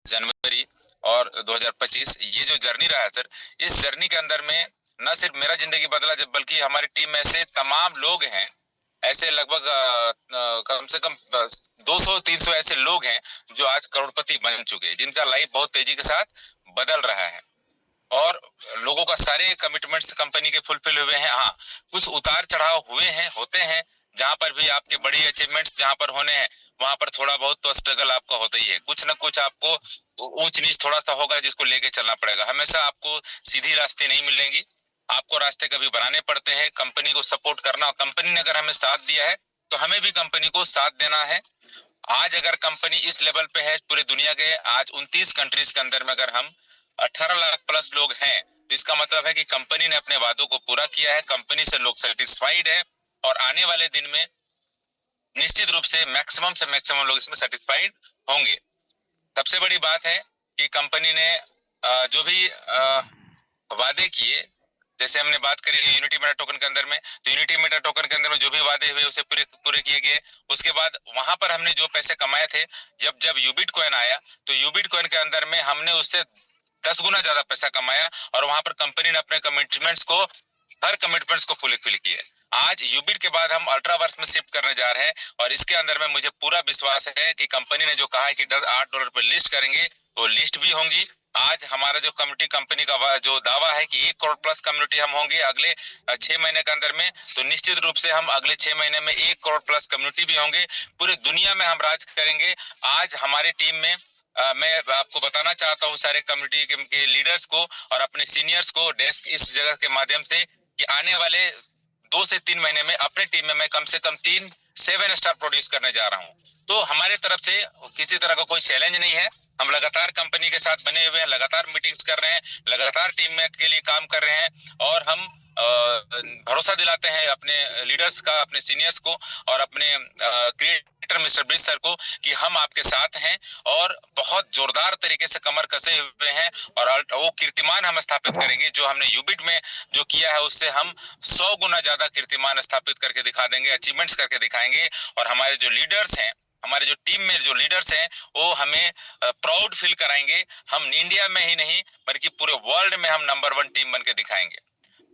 जनवरी और 2025 ये जो जर्नी रहा है सर, इस जर्नी के अंदर में न सिर्फ मेरा जिंदगी बदला बल्कि हमारी टीम में ऐसे तमाम लोग हैं, ऐसे लगभग कम से कम 200-300 ऐसे लोग हैं जो आज करोड़पति बन चुके हैं, जिनका लाइफ बहुत तेजी के साथ बदल रहा है और लोगों का सारे कमिटमेंट्स कंपनी के फुलफिल हुए हैं। हाँ, कुछ उतार चढ़ाव हुए हैं, होते हैं, जहां पर भी आपके बड़ी अचीवमेंट्स जहां पर होने हैं वहां पर थोड़ा बहुत तो स्ट्रगल आपका होता ही है, कुछ ना कुछ आपको ऊंच नीच थोड़ा सा होगा जिसको लेके चलना पड़ेगा। हमेशा आपको सीधी रास्ते नहीं मिलेंगी, आपको रास्ते कभी बनाने पड़ते हैं, कंपनी को सपोर्ट करना। कंपनी ने अगर हमें साथ दिया है तो हमें भी कंपनी को साथ देना है। आज अगर कंपनी इस लेवल पे है पूरे दुनिया के, आज 29 कंट्रीज के अंदर में अगर हम 18 लाख प्लस लोग हैं, तो इसका मतलब है कि कंपनी ने अपने वादों को पूरा किया है, कंपनी से लोग सेटिस्फाइड है और आने वाले दिन में निश्चित रूप से मैक्सिमम लोग इसमें सेटिस्फाइड होंगे। सबसे बड़ी बात है कि कंपनी ने जो भी वादे किए, जैसे हमने बात करी यूनिटी मेटा टोकन के अंदर में, तो यूनिटी मेटा टोकन के अंदर में जो भी वादे हुए उसे पूरे पूरे किए गए। उसके बाद वहां पर हमने जो पैसे कमाए थे, जब जब यूबिट कॉइन आया तो यूबिट कॉइन के अंदर में हमने उससे 10 गुना ज्यादा पैसा कमाया और वहां पर कंपनी ने अपने कमिटमेंट्स को, हर कमिटमेंट्स को फुलफिल किए। आज यूबिट के बाद हम अल्ट्रावर्स में शिफ्ट करने जा रहे हैं और इसके अंदर में मुझे पूरा विश्वास है कि कंपनी ने जो कहा है कि $8 पर लिस्ट करेंगे, वो लिस्ट भी होंगी। आज हमारा जो कम्युनिटी कंपनी का जो दावा है कि 1 करोड़ प्लस कम्युनिटी हम होंगे अगले 6 महीने के अंदर में, तो निश्चित रूप से हम अगले 6 महीने में 1 करोड़ प्लस कम्युनिटी भी होंगे। पूरे दुनिया में हम राज करेंगे। आज हमारी टीम में मैं आपको बताना चाहता हूँ सारे कम्युनिटी के लीडर्स को और अपने सीनियर्स को डेस्क इस जगह के माध्यम से कि आने वाले 2 से 3 महीने में अपने टीम में मैं कम से कम 7 स्टार प्रोड्यूस करने जा रहा हूँ। तो हमारे तरफ से किसी तरह का कोई चैलेंज नहीं है, हम लगातार कंपनी के साथ बने हुए हैं, लगातार मीटिंग्स कर रहे हैं, लगातार टीम में के लिए काम कर रहे हैं और हम भरोसा दिलाते हैं अपने लीडर्स का, अपने सीनियर्स को और अपने क्रिएटर मिस्टर ब्रिज सर को कि हम आपके साथ हैं और बहुत जोरदार तरीके से कमर कसे हुए हैं और वो कीर्तिमान हम स्थापित करेंगे जो हमने यूबिट में जो किया है उससे हम 100 गुना ज्यादा कीर्तिमान स्थापित करके दिखा देंगे, अचीवमेंट्स करके दिखाएंगे। और हमारे जो लीडर्स हैं, हमारे जो टीम में जो लीडर्स हैं वो हमें प्राउड फील कराएंगे। हम इंडिया में ही नहीं बल्कि पूरे वर्ल्ड में हम नंबर 1 टीम बन के दिखाएंगे।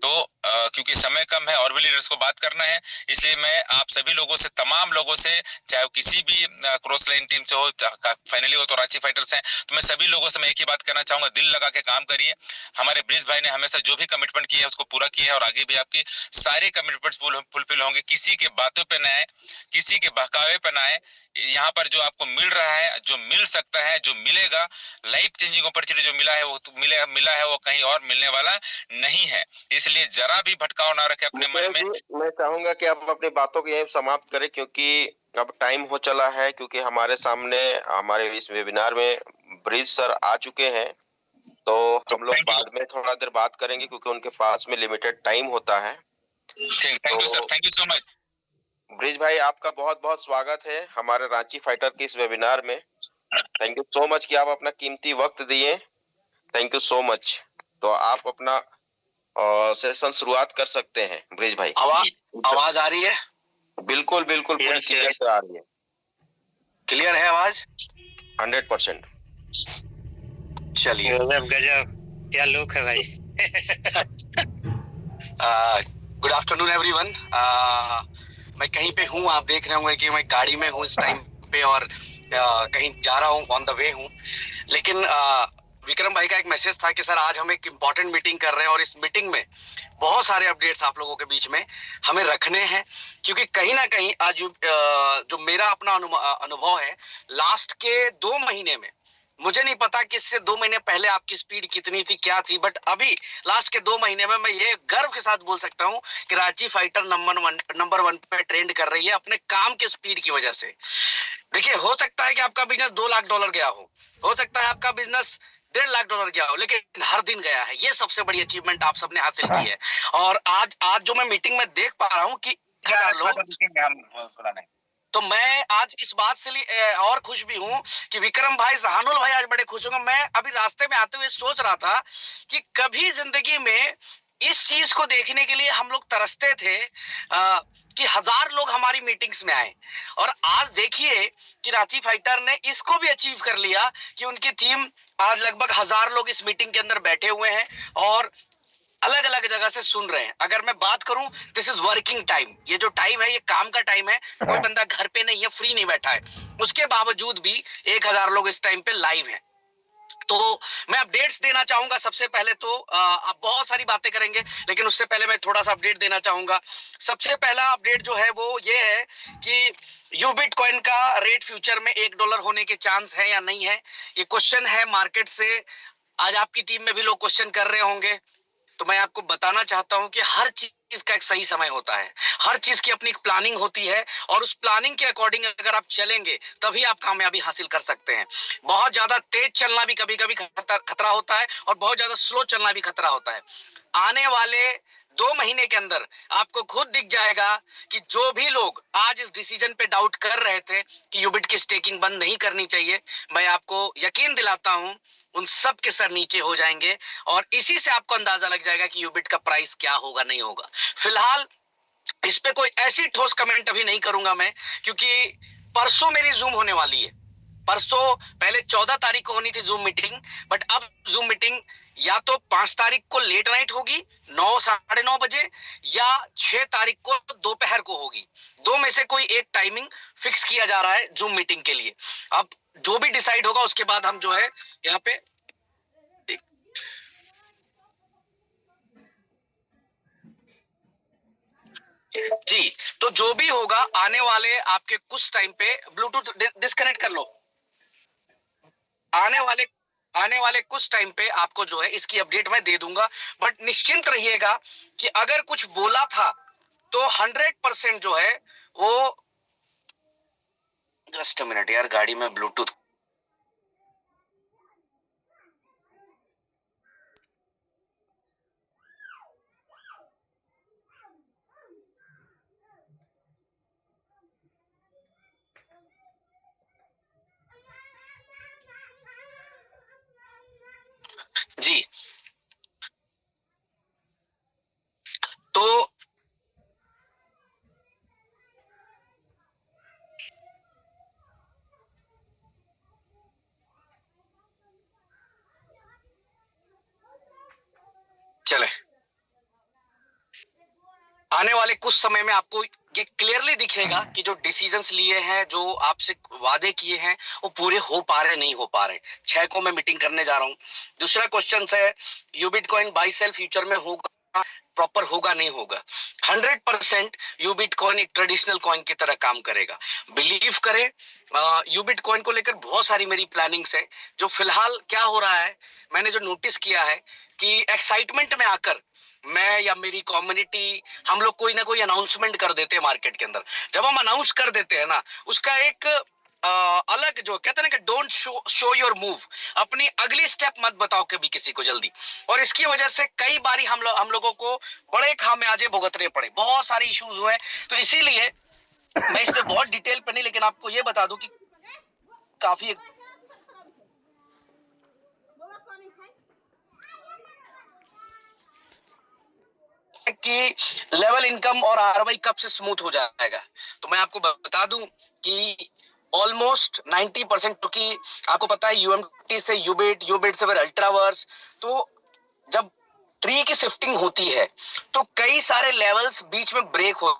तो क्योंकि समय कम है और भी लीडर्स को बात करना है, इसलिए मैं आप सभी लोगों से, तमाम लोगों से, चाहे वो किसी भी क्रॉस लाइन टीम से हो, फाइनली वो तो रांची फाइटर्स हैं, तो मैं सभी लोगों से मैं एक ही बात कहना चाहूंगा, दिल लगा के काम करिए। हमारे ब्रिज भाई ने हमेशा जो भी कमिटमेंट किया है उसको पूरा किया है और आगे भी आपकी सारे कमिटमेंट्स फुलफिल होंगे। किसी के बातों पे न आए, किसी के बहकावे पे न आए। यहाँ पर जो आपको मिल रहा है, जो मिल सकता है, जो मिलेगा, लाइफ चेंजिंग अपॉर्चुनिटी जो मिला है वो तो मिला है, वो कहीं और मिलने वाला नहीं है। इसलिए जरा भी भटकाव ना रखे अपने मन में। मैं चाहूंगा कि आप अपनी बातों को यही समाप्त करें क्योंकि अब टाइम हो चला है, क्योंकि हमारे सामने हमारे इस वेबिनार में ब्रिज सर आ चुके हैं। तो हम लोग बाद में थोड़ा देर बात करेंगे क्योंकि उनके पास में लिमिटेड टाइम होता है। Thank you sir, thank you so much. Bridge भाई, आपका बहुत बहुत स्वागत है हमारे रांची फाइटर के इस वेबिनार में। थैंक यू सो मच कि आप अपना कीमती वक्त दिए। Thank you so much. तो आप अपना सेशन शुरुआत कर सकते हैं ब्रिज भाई। आवाज आ रही है? बिल्कुल बिल्कुल, पूरी क्लियर से आ रही है। क्लियर है आवाज? 100%। चलिए, गजब, क्या लुक है भाई। Good afternoon everyone. मैं कहीं पे हूँ, आप देख रहे होंगे कि मैं गाड़ी में हूँ इस टाइम पे और कहीं जा रहा हूँ, ऑन द वे हूँ। लेकिन विक्रम भाई का एक मैसेज था कि सर आज हम एक इम्पॉर्टेंट मीटिंग कर रहे हैं और इस मीटिंग में बहुत सारे अपडेट्स आप लोगों के बीच में हमें रखने हैं, क्योंकि कहीं ना कहीं आज जो मेरा अपना अनुभव है लास्ट के 2 महीने में, मुझे नहीं पता कि इससे 2 महीने पहले आपकी स्पीड कितनी थी, क्या थी, बट अभी लास्ट के 2 महीने में मैं ये गर्व के साथ बोल सकता हूँ कि रांची फाइटर नंबर 1 पे ट्रेंड कर रही है अपने काम के स्पीड की वजह से। देखिए, हो सकता है कि आपका बिजनेस $2 लाख गया हो सकता है आपका बिजनेस $1.5 लाख गया हो, लेकिन हर दिन गया है। ये सबसे बड़ी अचीवमेंट आप सबने हासिल की है। और आज जो मैं मीटिंग में देख पा रहा हूँ कि 1000 लोग, तो मैं आज इस बात से और खुश भी हूँ कि विक्रम भाई, जहानुल भाई आज बड़े खुश होंगे। मैं अभी रास्ते में आते हुए सोच रहा था कि कभी जिंदगी में इस चीज को देखने के लिए हम लोग तरसते थे कि 1000 लोग हमारी मीटिंग्स में आए। और आज देखिए कि रांची फाइटर ने इसको भी अचीव कर लिया कि उनकी टीम आज लगभग 1000 लोग इस मीटिंग के अंदर बैठे हुए हैं और अलग अलग जगह से सुन रहे हैं। अगर मैं बात करूं, दिस इज वर्किंग टाइम, ये जो टाइम है ये काम का टाइम है, कोई बंदा घर पे नहीं है, फ्री नहीं बैठा है, उसके बावजूद भी 1000 लोग इस टाइम पे लाइव हैं। तो मैं अपडेट्स देना चाहूंगा। सबसे पहले तो अब बहुत सारी बातें करेंगे, लेकिन उससे पहले मैं थोड़ा सा अपडेट देना चाहूंगा। सबसे पहला अपडेट जो है वो ये है कि यूबिट कॉइन का रेट फ्यूचर में $1 होने के चांस है या नहीं है, ये क्वेश्चन है मार्केट से। आज आपकी टीम में भी लोग क्वेश्चन कर रहे होंगे, तो मैं आपको बताना चाहता हूं कि हर चीज का एक सही समय होता है, हर चीज की अपनी एक प्लानिंग होती है, और उस प्लानिंग के अकॉर्डिंग अगर आप चलेंगे तभी आप कामयाबी हासिल कर सकते हैं। बहुत ज्यादा तेज चलना भी कभी कभी खतरा होता है, और बहुत ज्यादा स्लो चलना भी खतरा होता है। आने वाले 2 महीने के अंदर आपको खुद दिख जाएगा कि जो भी लोग आज इस डिसीजन पे डाउट कर रहे थे कि यूबिट की स्टेकिंग बंद नहीं करनी चाहिए, मैं आपको यकीन दिलाता हूं उन सब के सर नीचे हो जाएंगे, और इसी से आपको अंदाजा लग जाएगा कि यूबिट का प्राइस क्या होगा, नहीं होगा। फिलहाल इस पे कोई ऐसी ठोस कमेंट अभी नहीं करूंगा मैं, क्योंकि परसों मेरी जूम होने वाली है। परसों पहले 14 तारीख को होनी थी जूम मीटिंग, बट अब जूम मीटिंग या तो 5 तारीख को लेट नाइट होगी 9 साढ़े 9 बजे, या 6 तारीख को दोपहर को होगी। दो में से कोई एक टाइमिंग फिक्स किया जा रहा है जूम मीटिंग के लिए। अब जो भी डिसाइड होगा उसके बाद हम जो है यहाँ पे जी, तो जो भी होगा आने वाले आपके कुछ टाइम पे, ब्लूटूथ डिस्कनेक्ट कर लो, आने वाले कुछ टाइम पे आपको जो है इसकी अपडेट मैं दे दूंगा। बट निश्चिंत रहिएगा कि अगर कुछ बोला था तो 100% जो है वो, जस्ट अ मिनट यार, गाड़ी में ब्लूटूथ जी। तो चले, आने वाले कुछ समय में आपको ये क्लियरली दिखेगा कि जो डिसीजंस लिए हैं, जो आपसे वादे किए हैं, वो पूरे हो पा रहे नहीं हो पा रहे। 6 को मैं मीटिंग करने जा रहा हूँ। दूसरा क्वेश्चन है, यूबिट कॉइन बाई सेल फ्यूचर में होगा, प्रॉपर होगा नहीं होगा? 100% यूबिट कॉइन एक ट्रेडिशनल कॉइन की तरह काम करेगा, बिलीव करें। यूबिट कॉइन को लेकर बहुत सारी मेरी प्लानिंग्स है। जो फिलहाल क्या हो रहा है, मैंने जो नोटिस किया है कि एक्साइटमेंट में आकर मैं या मेरी कम्युनिटी, हम लोग कोई ना कोई अनाउंसमेंट कर देते हैं मार्केट के अंदर। जब हम अनाउंस कर देते हैं ना, उसका एक अलग जो कहते हैं ना कि डोंट शो योर मूव, अपनी अगली स्टेप मत बताओ कभी किसी को जल्दी। और इसकी वजह से कई बारी हम लोगों को बड़े खामियाजे भुगतने पड़े, बहुत सारे इश्यूज हुए। तो इसीलिए मैं इस पे बहुत डिटेल पे नहीं, लेकिन आपको ये बता दूं कि काफी कि लेवल इनकम और आरओआई कब से स्मूथ हो जाएगा। तो मैं आपको बता दूं कि ऑलमोस्ट 90%, क्योंकि आपको पता है यूएमटी से यूबिट, यूबिट से फिर अल्ट्रावर्स, तो जब ट्री की शिफ्टिंग होती है तो कई सारे लेवल्स बीच में ब्रेक हो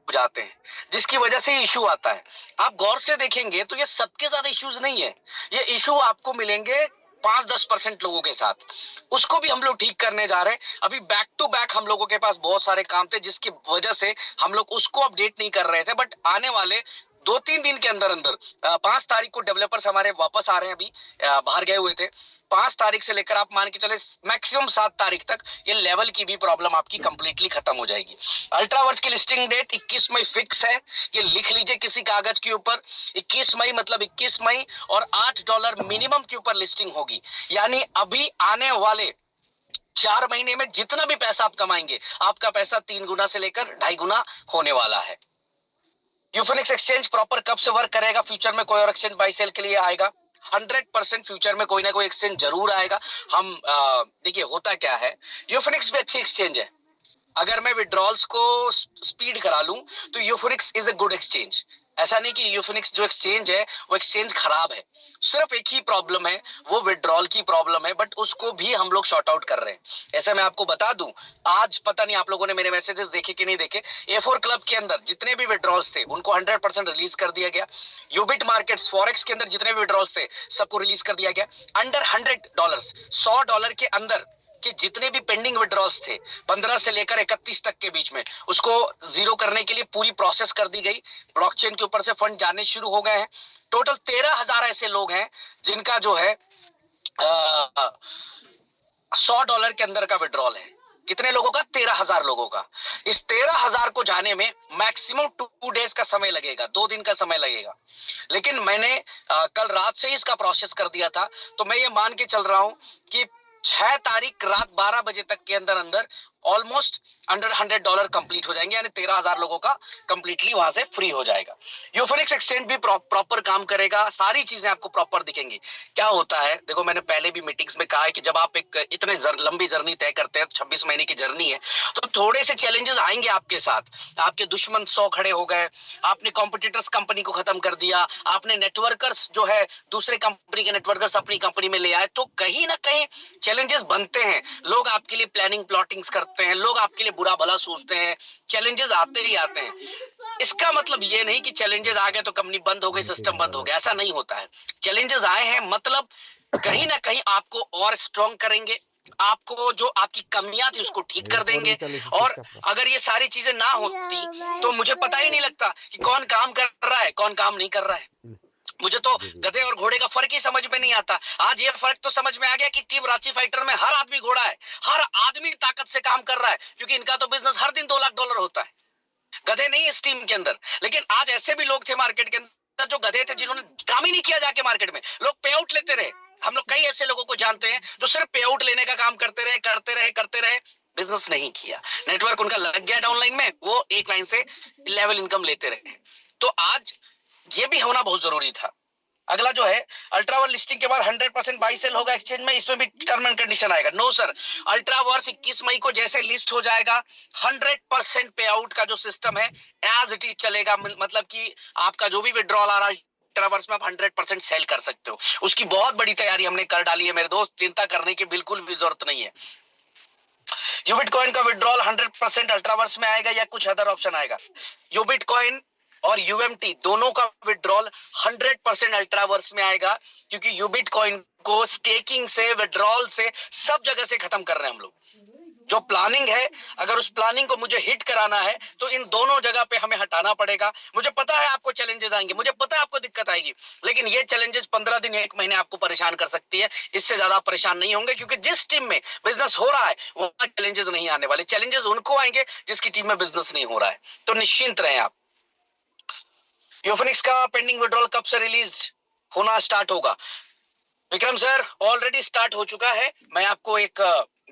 जाते हैं, जिसकी वजह से इशू आता है। आप गौर से देखेंगे तो ये सबके साथ इश्यूज नहीं है, ये इशू आपको मिलेंगे 5-10% लोगों के साथ। उसको भी हम लोग ठीक करने जा रहे हैं। अभी बैक टू बैक हम लोगों के पास बहुत सारे काम थे, जिसकी वजह से हम लोग उसको अपडेट नहीं कर रहे थे। बट आने वाले 2-3 दिन के अंदर अंदर 5 तारीख को डेवलपर्स हमारे वापस आ रहे हैं, अभी बाहर गए हुए थे। 5 तारीख से लेकर आप मान के चले मैक्सिमम 7 तारीख तक ये लेवल की भी प्रॉब्लम आपकी कंप्लीटली खत्म हो जाएगी। अल्ट्रावर्स की लिस्टिंग डेट 21 मई फिक्स है, ये लिख लीजिए किसी कागज के ऊपर। 21 मई मतलब 21 मई, और $8 मिनिमम के ऊपर लिस्टिंग होगी। यानी अभी आने वाले 4 महीने में जितना भी पैसा आप कमाएंगे, आपका पैसा 3 गुना से लेकर 2.5 गुना होने वाला है। यूफिनिक्स एक्सचेंज प्रॉपर कब से वर्क करेगा? फ्यूचर में कोई और एक्सचेंज बाई सेल के लिए आएगा? 100% फ्यूचर में कोई ना कोई एक्सचेंज जरूर आएगा। हम देखिए होता क्या है, यूफिनिक्स भी अच्छी एक्सचेंज है, अगर मैं विड्रॉल्स को स्पीड करा लूं तो यूफोनिक्स इज अ गुड एक्सचेंज। ऐसा नहीं कि यूफोनिक्स जो एक्सचेंज है वो एक्सचेंज खराब है, सिर्फ एक ही प्रॉब्लम है, वो विड्रॉल की प्रॉब्लम है, बट उसको भी हम लोग शॉर्ट आउट कर रहे हैं। ऐसा मैं आपको बता दूं, आज पता नहीं आप लोगों ने मेरे मैसेजेस देखे कि नहीं देखे, A4 क्लब के अंदर जितने भी विड्रॉल्स थे उनको 100% रिलीज कर दिया गया। यूबिट मार्केट्स फॉरेक्स के अंदर जितने भी विड्रॉल्स थे सबको रिलीज कर दिया गया। अंडर $100, $100 के अंदर कि जितने भी पेंडिंग विड्रॉल्स थे 15 से लेकर 31 तक के बीच में, उसको जीरो करने के लिए पूरी प्रोसेस कर दी गई। ब्लॉकचेन के ऊपर से फंड जाने शुरू हो गए हैं। टोटल 13,000 ऐसे लोग हैं जिनका जो है $100 के अंदर का विड्रॉल है। कितने लोगों का? 13,000 लोगों का। इस 13,000 को जाने में मैक्सिमम 2 डेज का समय लगेगा, 2 दिन का समय लगेगा। लेकिन मैंने कल रात से ही इसका प्रोसेस कर दिया था, तो मैं ये मान के चल रहा हूं कि 6 तारीख रात 12 बजे तक के अंदर अंदर ऑलमोस्ट अंडर $100 कंप्लीट हो जाएंगे, यानी 13,000 लोगों का कंप्लीटली वहां से फ्री हो जाएगा। यूफोनिक्स एक्सचेंज भी प्रॉपर काम करेगा, सारी चीजें आपको प्रॉपर दिखेंगी। क्या होता है, देखो मैंने पहले भी मीटिंग्स में कहा है कि जब आप एक इतने लंबी जर्नी तय करते हैं, 26 महीने की जर्नी है, तो थोड़े से चैलेंजेस आएंगे आपके साथ। आपके दुश्मन 100 खड़े हो गए, आपने कॉम्पिटिटर्स कंपनी को खत्म कर दिया, आपने नेटवर्कर्स जो है दूसरे कंपनी के नेटवर्कर्स अपनी कंपनी में ले आए, तो कहीं ना कहीं चैलेंजेस बनते हैं। लोग आपके लिए प्लानिंग प्लॉटिंग्स करते हैं, लोग आपके लिए बुरा भला सोचते हैं, चैलेंजेस आते ही आते हैं। इसका मतलब ये नहीं कि चैलेंजेस आ गए तो कंपनी बंद हो गई, सिस्टम बंद हो गया, ऐसा नहीं होता है। चैलेंजेस आए हैं मतलब कहीं ना कहीं आपको और स्ट्रॉन्ग करेंगे, आपको जो आपकी कमियां थी उसको ठीक कर देंगे। और अगर ये सारी चीजें ना होती तो मुझे पता ही नहीं लगता कि कौन काम कर रहा है, कौन काम नहीं कर रहा है। मुझे तो गधे और घोड़े का फर्क ही समझ में नहीं आता। आज ये फर्क तो समझ में आ गया कि टीम रांची फाइटर में हर आदमी घोड़ा है, हर आदमी ताकत से काम कर रहा है, क्योंकि इनका तो बिजनेस हर दिन $2 लाख होता है। गधे नहीं इस टीम के अंदर। लेकिन आज ऐसे भी लोग थे मार्केट के अंदर जो गधे थे, जिन्होंने काम ही नहीं किया जाके मार्केट में, लोग पे आउट लेते रहे। हम लोग कई ऐसे लोगों को जानते हैं जो सिर्फ पे आउट लेने का काम करते रहे, बिजनेस नहीं किया। नेटवर्क उनका लग गया डाउनलाइन में, वो एक लाइन से लेवल इनकम लेते रहे। तो आज ये भी होना बहुत जरूरी था। अगला जो है, अल्ट्रावर्स लिस्टिंग के बाद 100% बाई सेल होगा एक्सचेंज में, इसमें भी टर्म एंड कंडीशन आएगा। नो सर, अल्ट्रावर्स 21 मई को जैसे लिस्ट हो जाएगा 100% पे आउट का जो सिस्टम है एज इट इज चलेगा। मतलब कि आपका जो भी विड्रॉल आ रहा है अल्ट्रावर्स में आप 100% सेल कर सकते हो। उसकी बहुत बड़ी तैयारी हमने कर डाली है मेरे दोस्त, चिंता करने की बिल्कुल भी जरूरत नहीं है। यूबिट कॉइन का विड्रॉल 100% अल्ट्रावर्स में आएगा या कुछ अदर ऑप्शन आएगा? यूबिट कॉइन और यूएमटी दोनों का विड्रॉल 100% अल्ट्रावर्स में आएगा, क्योंकि यूबिट कॉइन को स्टेकिंग से, विड्रॉल से, सब जगह से खत्म कर रहे हैं हम लोग। जो प्लानिंग है, अगर उस प्लानिंग को मुझे हिट कराना है तो इन दोनों जगह पे हमें हटाना पड़ेगा। मुझे पता है आपको चैलेंजेस आएंगे, मुझे पता है आपको दिक्कत आएगी, लेकिन ये चैलेंजेस 15 दिन 1 महीने आपको परेशान कर सकती है। इससे ज्यादा परेशान नहीं होंगे, क्योंकि जिस टीम में बिजनेस हो रहा है वहां चैलेंजेस नहीं आने वाले। चैलेंजेस उनको आएंगे जिसकी टीम में बिजनेस नहीं हो रहा है। तो निश्चिंत रहें आप। यूफोनिक्स का पेंडिंग विड्रॉल कब से रिलीज होना स्टार्ट होगा? विक्रम सर, ऑलरेडी स्टार्ट हो चुका है। मैं आपको एक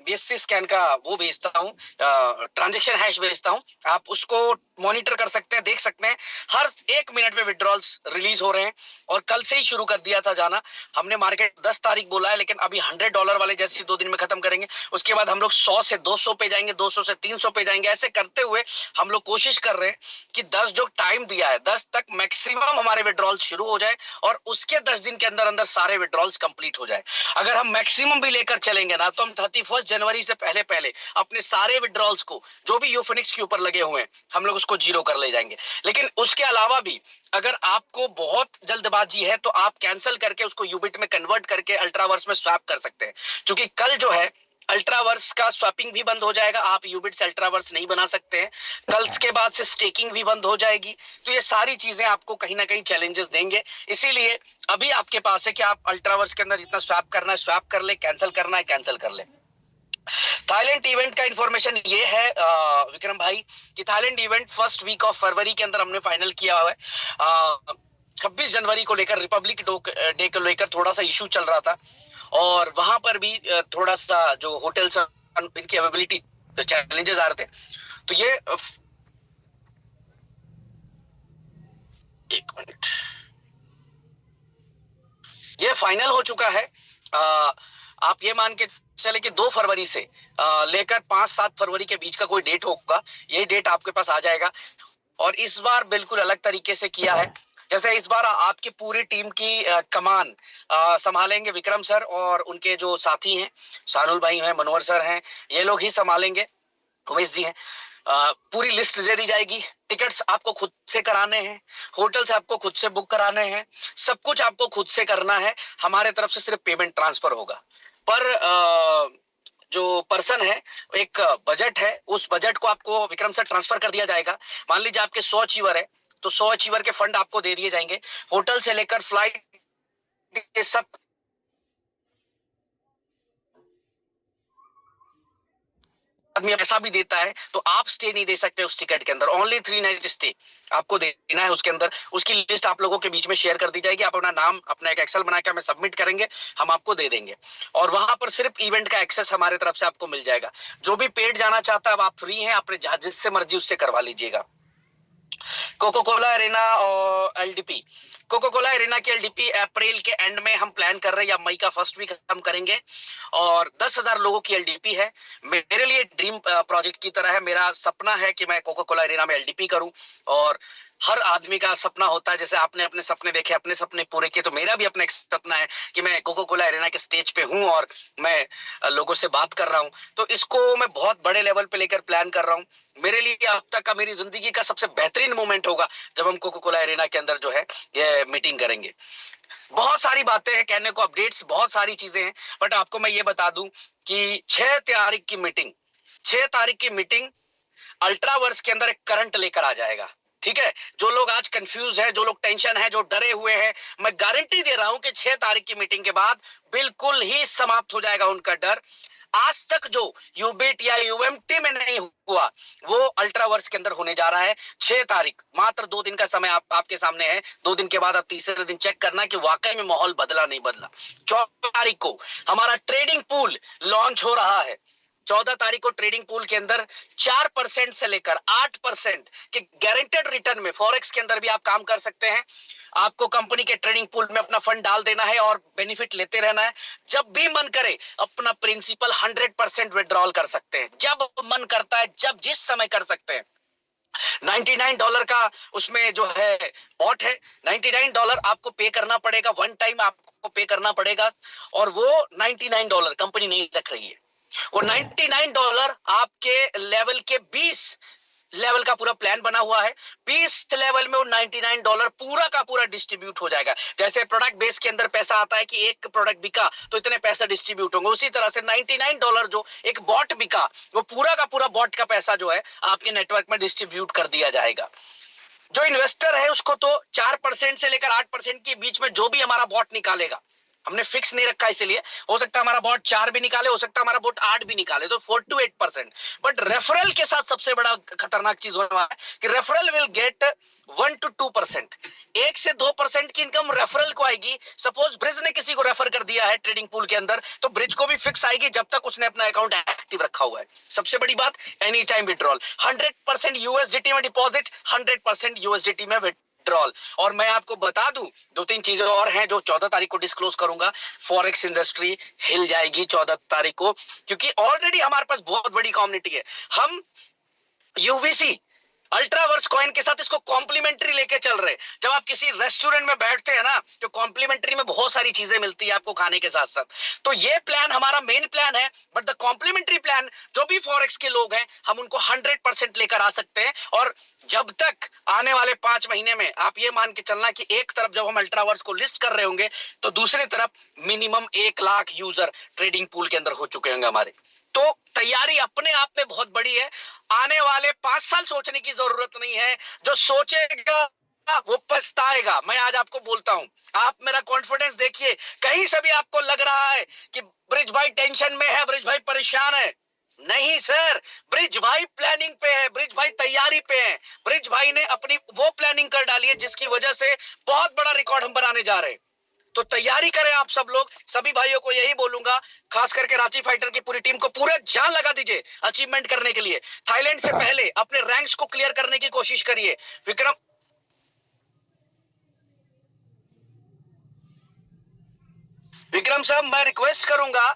BSC स्कैन का वो भेजता हूँ, ट्रांजैक्शन हैश भेजता हूँ, आप उसको मॉनिटर कर सकते हैं, देख सकते हैं। हर 1 मिनट में विड्रॉल्स रिलीज हो रहे हैं और कल से ही शुरू कर दिया था जाना। हमने मार्केट 10 तारीख बोला है, लेकिन अभी $100 वाले जैसे 2 दिन में खत्म करेंगे। उसके बाद हम लोग 100 से 200 पे जाएंगे, 200 से 300 पे जाएंगे। ऐसे करते हुए हम लोग कोशिश कर रहे हैं कि 10 जो टाइम दिया है 10 तक मैक्सिमम हमारे विड्रॉल्स शुरू हो जाए और उसके 10 दिन के अंदर अंदर सारे विड्रॉल्स कंप्लीट हो जाए। अगर हम मैक्सिमम भी लेकर चलेंगे ना, तो हम 31 जनवरी से पहले पहले अपने सारे विड्रॉल्स को जो भी यूफोनिक्स के ऊपर लगे हुए हैं हम लोग उसको जीरो कर ले जाएंगे। लेकिन उसके अलावा भी अगर आपको बहुत जल्दबाजी है तो आप कैंसिल करके उसको यूबिट में कन्वर्ट करके अल्ट्रावर्स में स्वैप कर सकते हैं, क्योंकि कल जो है अल्ट्रावर्स का स्वैपिंग भी बंद हो जाएगा। आप यूबिट से अल्ट्रावर्स नहीं बना सकते हैं। कल के बाद से स्टेकिंग भी बंद हो जाएगी। तो ये सारी चीजें आपको कहीं ना कहीं चैलेंजेस देंगे। इसीलिए अभी आपके पास है कि आप अल्ट्रावर्स के अंदर जितना स्वैप करना है स्वैप कर ले, कैंसिल करना है कैंसिल कर ले। थाईलैंड इवेंट का इंफॉर्मेशन ये है विक्रम भाई कि Thailand event first week of February के अंदर हमने फाइनल किया हुआ है। 26 जनवरी को लेकर रिपब्लिक डे को लेकर थोड़ा सा इशू चल रहा था और वहां पर भी थोड़ा सा जो होटल्स इनकी अवेलेबिलिटी चैलेंजेस आ रहे थे। तो ये 1 मिनट, ये फाइनल हो चुका है। आप ये मान के चले कि 2 फरवरी से लेकर 5-7 फरवरी के बीच का कोई डेट होगा, यही डेट आपके पास आ जाएगा। और इस बार बिल्कुल अलग तरीके से किया है। जैसे इस बार आपकी पूरी टीम की कमान संभालेंगे विक्रम सर और उनके जो साथी हैं, सानुल भाई हैं, मनोहर सर हैं, ये लोग ही संभालेंगे, उमेश जी हैं। पूरी लिस्ट दे दी जाएगी, टिकट्स आपको खुद से कराने हैं, होटल्स आपको खुद से बुक कराने हैं, सब कुछ आपको खुद से करना है। हमारे तरफ से सिर्फ पेमेंट ट्रांसफर होगा। पर जो पर्सन है, एक बजट है, उस बजट को आपको विक्रम सर ट्रांसफर कर दिया जाएगा। मान लीजिए आपके 100 अचीवर है, तो 100 अचीवर के फंड आपको दे दिए जाएंगे। होटल से लेकर फ्लाइट के सब आदमी पैसा भी देता है, तो आप स्टे नहीं दे सकते उस टिकट के अंदर। ओनली 3 नाइट स्टे आपको देना है उसके अंदर। उसकी लिस्ट आप लोगों के बीच में शेयर कर दी जाएगी। आप अपना नाम, अपना एक एक्सेल बना के हमें सबमिट करेंगे, हम आपको दे देंगे। और वहां पर सिर्फ इवेंट का एक्सेस हमारे तरफ से आपको मिल जाएगा। जो भी पेड जाना चाहता है, अब आप फ्री हैं, अपने जिससे मर्जी उससे करवा लीजिएगा। कोको कोला एरेना और एलडीपी, कोको कोला एरेना की एलडीपी अप्रैल के एंड में हम प्लान कर रहे हैं, या मई का फर्स्ट वीक हम करेंगे। और 10,000 लोगों की एलडीपी है। मेरे लिए ड्रीम प्रोजेक्ट की तरह है। मेरा सपना है कि मैं कोको कोला एरेना में एलडीपी करूं। और हर आदमी का सपना होता है, जैसे आपने अपने सपने देखे, अपने सपने पूरे किए, तो मेरा भी अपना एक सपना है कि मैं कोको कोला एरेना के स्टेज पे हूं और मैं लोगों से बात कर रहा हूं। तो इसको मैं बहुत बड़े लेवल पे लेकर प्लान कर रहा हूं। मेरे लिए अब तक का, मेरी जिंदगी का सबसे बेहतरीन मोमेंट होगा जब हम कोको कोला एरेना के अंदर जो है ये मीटिंग करेंगे। बहुत सारी बातें हैं कहने को, अपडेट्स बहुत सारी चीजें हैं, बट आपको मैं ये बता दूं कि 6 तारीख की मीटिंग, 6 तारीख की मीटिंग अल्ट्रावर्स के अंदर एक करंट लेकर आ जाएगा। ठीक है, जो लोग आज कंफ्यूज है, जो लोग टेंशन है, जो डरे हुए हैं, मैं गारंटी दे रहा हूं कि 6 तारीख की मीटिंग के बाद बिल्कुल ही समाप्त हो जाएगा उनका डर। आज तक जो यूबिट या यूएमटी में नहीं हुआ, वो अल्ट्रावर्स के अंदर होने जा रहा है। 6 तारीख, मात्र 2 दिन का समय आपके सामने है। 2 दिन के बाद आप तीसरे दिन चेक करना कि वाकई में माहौल बदला नहीं बदला। 14 तारीख को हमारा ट्रेडिंग पूल लॉन्च हो रहा है। 14 तारीख को ट्रेडिंग पूल के अंदर 4% से लेकर 8% के गारंटेड रिटर्न में फॉरेक्स के अंदर भी आप काम कर सकते हैं। आपको कंपनी के ट्रेडिंग पूल में अपना फंड डाल देना है और बेनिफिट लेते रहना है। जब भी मन करे अपना प्रिंसिपल 100% विड्रॉल कर सकते हैं, जब मन करता है, जब जिस समय कर सकते हैं। $99 का उसमें जो है बॉट है। $99 आपको पे करना पड़ेगा, वन टाइम आपको पे करना पड़ेगा। और वो $99 कंपनी नहीं रख रही है, वो $99 आपके लेवल के 20 लेवल का पूरा प्लान बना हुआ है। 20 लेवल में वो $99 पूरा का पूरा डिस्ट्रीब्यूट हो जाएगा। जैसे प्रोडक्ट बेस के अंदर पैसा आता है कि एक प्रोडक्ट बिका तो इतने पैसा डिस्ट्रीब्यूट होंगे, उसी तरह से $99 जो एक बॉट बिका, वो पूरा का पूरा बॉट का पैसा जो है आपके नेटवर्क में डिस्ट्रीब्यूट कर दिया जाएगा। जो इन्वेस्टर है उसको तो 4% से लेकर 8% के बीच में जो भी हमारा बॉट निकालेगा, हमने फिक्स नहीं रखा, इसलिए हो सकता है हमारा बॉट 4 भी निकाले, हो सकता है हमारा बॉट 8 भी निकाले, तो 4 to 8%। बट रेफरल के साथ सबसे बड़ा खतरनाक चीज होने वाला है कि रेफरल विल गेट 1 to 2%। 1 से 2% की इनकम रेफरल को आएगी। सपोज ब्रिज ने किसी को रेफर कर दिया है ट्रेडिंग पूल के अंदर, तो ब्रिज को भी फिक्स आएगी जब तक उसने अपना अकाउंट एक्टिव रखा हुआ है। सबसे बड़ी बात, एनी टाइम विड्रॉल, 100% यूएसडीटी में डिपॉजिट, 100% यूएसडीटी में विड्रॉल। और मैं आपको बता दूं, 2-3 चीजें और हैं जो 14 तारीख को डिस्क्लोज करूंगा। फॉरेक्स इंडस्ट्री हिल जाएगी 14 तारीख को, क्योंकि ऑलरेडी हमारे पास बहुत बड़ी कम्युनिटी है। हम यूवीसी अल्ट्रावर्स कॉइन के साथ इसको कॉम्प्लीमेंट्री लेके चल रहे। जब आप किसी रेस्टोरेंट में बैठते हैं ना, तो कॉम्प्लीमेंट्री में बहुत सारी चीजें मिलती है आपको खाने के साथ साथ। तो ये प्लान हमारा मेन प्लान है, बट द कॉम्प्लीमेंट्री प्लान जो भी फॉरेक्स के लोग हैं, हम उनको 100% लेकर आ सकते हैं। और जब तक आने वाले 5 महीने में आप ये मान के चलना कि एक तरफ जब हम अल्ट्रावर्स को लिस्ट कर रहे होंगे, तो दूसरी तरफ minimum 1 lakh user trading pool के अंदर हो चुके होंगे हमारे। तो तैयारी अपने आप में बहुत बड़ी है। आने वाले 5 साल सोचने की जरूरत नहीं है। जो सोचेगा वो पछताएगा, मैं आज आपको बोलता हूं। आप मेरा कॉन्फिडेंस देखिए, कहीं से भी आपको लग रहा है कि ब्रिज भाई टेंशन में है, ब्रिज भाई परेशान है, नहीं सर, ब्रिज भाई प्लानिंग पे है, ब्रिज भाई तैयारी पे है। ब्रिज भाई ने अपनी वो प्लानिंग कर डाली है जिसकी वजह से बहुत बड़ा रिकॉर्ड हम बनाने जा रहे हैं। तो तैयारी करें आप सब लोग। सभी भाइयों को यही बोलूंगा, खास करके रांची फाइटर की पूरी टीम को पूरे जान लगा दीजिए अचीवमेंट करने के लिए। थाईलैंड से पहले अपने रैंक्स को क्लियर करने की कोशिश करिए। विक्रम साहब, मैं रिक्वेस्ट करूंगा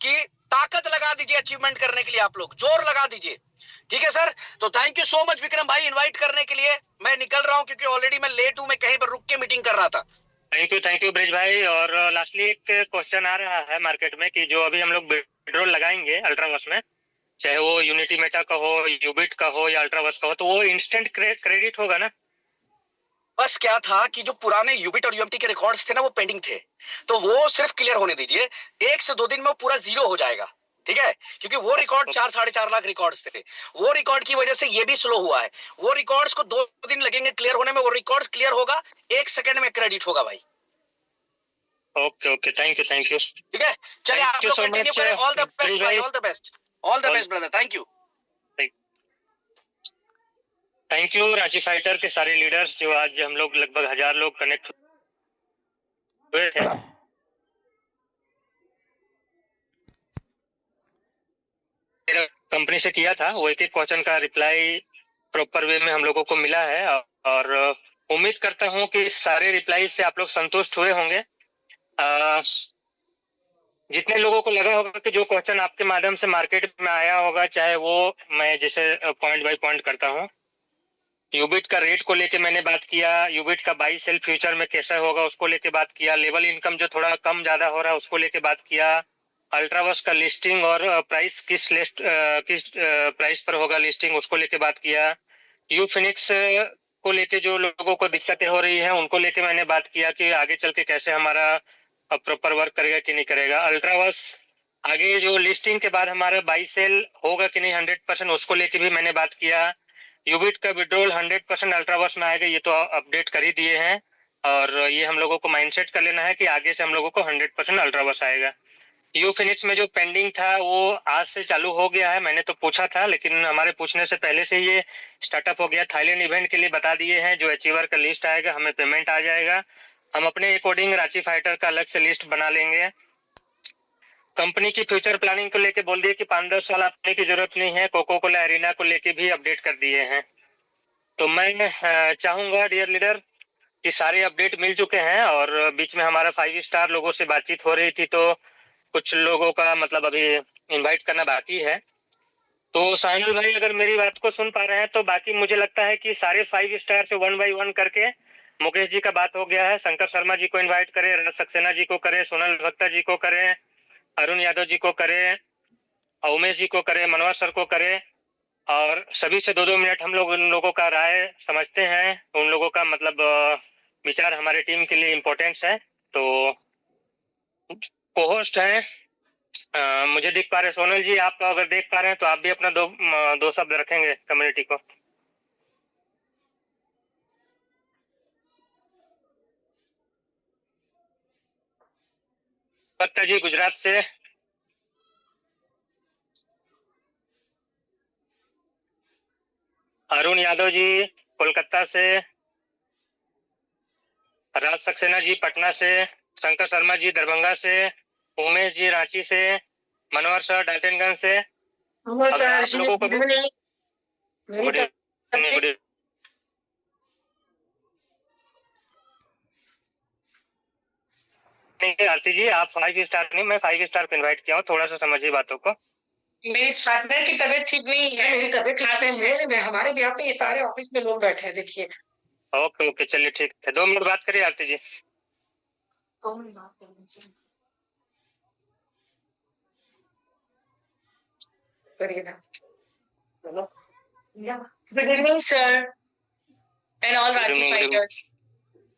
कि ताकत लगा दीजिए अचीवमेंट करने के लिए, आप लोग जोर लगा दीजिए। ठीक है सर, तो thank you so much Vikram भाई इनवाइट करने के लिए। मैं निकल रहा हूं क्योंकि ऑलरेडी मैं लेट हूं, मैं कहीं पर रुक के मीटिंग कर रहा था। थैंक यू ब्रिज भाई। और लास्टली एक क्वेश्चन आ रहा है मार्केट में कि जो अभी हम लोग विड्रॉल लगाएंगे अल्ट्रावर्स में, चाहे वो यूनिटी मेटा का हो, यूबिट का हो या अल्ट्रावर्स का हो, तो वो इंस्टेंट क्रेडिट होगा ना? बस क्या था कि जो पुराने यूबिट और यूएमटी के रिकॉर्ड्स थे ना वो पेंडिंग थे, तो वो सिर्फ क्लियर होने दीजिए। 1 से 2 दिन में वो पूरा जीरो हो जाएगा, ठीक है? क्योंकि वो रिकॉर्ड 4-4.5 लाख रिकॉर्ड्स थे, वो रिकॉर्ड की वजह से ये भी स्लो हुआ है। वो रिकॉर्ड्स को 2 दिन लगेंगे क्लियर होने में, वो रिकॉर्ड्स क्लियर होगा, 1 सेकंड में क्रेडिट होगा भाई। Okay thank you. ठीक है, चलिए आप लोग कंटिन्यू करें। ऑल द बेस्ट भाई, all the best brother, thank you. Thank you Ranchi fighter के सारे लीडर्स, जो आज हम लोग लगभग 1000 लोग कनेक्ट हुए थे। कंपनी से किया था, वो एक क्वेश्चन का रिप्लाई प्रॉपर वे में हम लोगों को मिला है, और उम्मीद करता हूं कि सारे रिप्लाई से आप लोग संतुष्ट हुए होंगे। जितने लोगों को लगा होगा कि जो क्वेश्चन आपके माध्यम से मार्केट में आया होगा, चाहे वो मैं जैसे पॉइंट बाय पॉइंट करता हूं, यूबिट का रेट को लेके मैंने बात किया, यूबिट का बाई सेल फ्यूचर में कैसा होगा उसको लेके बात किया, लेवल इनकम जो थोड़ा कम ज्यादा हो रहा है उसको लेके बात किया, अल्ट्रावर्स का लिस्टिंग और प्राइस किस प्राइस पर होगा लिस्टिंग उसको लेके बात किया, यू फिनिक्स को लेके जो लोगों को दिक्कतें हो रही है उनको लेके मैंने बात किया कि आगे चल के कैसे हमारा प्रॉपर वर्क करेगा कि नहीं करेगा, अल्ट्रावर्स आगे जो लिस्टिंग के बाद हमारा बाई सेल होगा कि नहीं 100% उसको लेके भी मैंने बात किया, यूबिट का विड्रॉल 100% अल्ट्रावर्स में आएगा ये तो अपडेट कर ही दिए हैं, और ये हम लोगों को माइंडसेट कर लेना है कि आगे से हम लोगों को 100% अल्ट्रावर्स आएगा। यू फिनिक्स में जो पेंडिंग था वो आज से चालू हो गया है, मैंने तो पूछा था लेकिन हमारे पूछने से पहले से ये स्टार्टअप हो गया। थाईलैंड इवेंट के लिए बता दिए हैं, जो अचीवर का लिस्ट आएगा हमें पेमेंट आ जाएगा, हम अपने अकॉर्डिंग रांची फाइटर का अलग से लिस्ट बना लेंगे। कंपनी की फ्यूचर प्लानिंग को लेके बोल दिए कि 5-10 साल आपने की जरूरत नहीं है, कोको कोला एरिना को लेके भी अपडेट कर दिए हैं। तो मैं चाहूंगा डियर लीडर कि सारे अपडेट मिल चुके हैं, और बीच में हमारा 5 स्टार लोगों से बातचीत हो रही थी, तो कुछ लोगों का मतलब अभी इनवाइट करना बाकी है। तो साइनल भाई अगर मेरी बात को सुन पा रहे हैं तो बाकी मुझे लगता है कि सारे 5 स्टार से 1 बाय 1 करके मुकेश जी का बात हो गया है, शंकर शर्मा जी को इनवाइट करें, राज सक्सेना जी को करें, सोनल भक्ता जी को करें, अरुण यादव जी को करें, उमेश जी को करें, मनोहर सर को करें, और सभी से 2-2 मिनट हम लोग उन लोगों का राय समझते हैं, उन लोगों का मतलब विचार हमारे टीम के लिए इम्पोर्टेंस है। तो को-होस्ट है मुझे दिख पा रहे सोनल जी, आप अगर देख पा रहे हैं तो आप भी अपना दो शब्द रखेंगे कम्युनिटी को। भक्ता जी गुजरात से, अरुण यादव जी कोलकाता से, राज सक्सेना जी पटना से, शंकर शर्मा जी दरभंगा से, उमेश जी रांची से, मनोहर सर डाल्टनगंज से। आप लोगों को नहीं आरती जी, आप 5 स्टार नहीं, मैं 5 स्टार पे इनवाइट किया हूँ, थोड़ा सा समझिए बातों को। मेरी पार्टनर की तबीयत ठीक नहीं है, मेरी तबीयत ठीक है, मैं हमारे यहाँ पे ये सारे ऑफिस में लोग बैठे हैं, देखिए। ओके चलिए ठीक है, 2 मिनट बात करिए आरती जी। करिएगा। Good evening sir and all Ranchi fighters.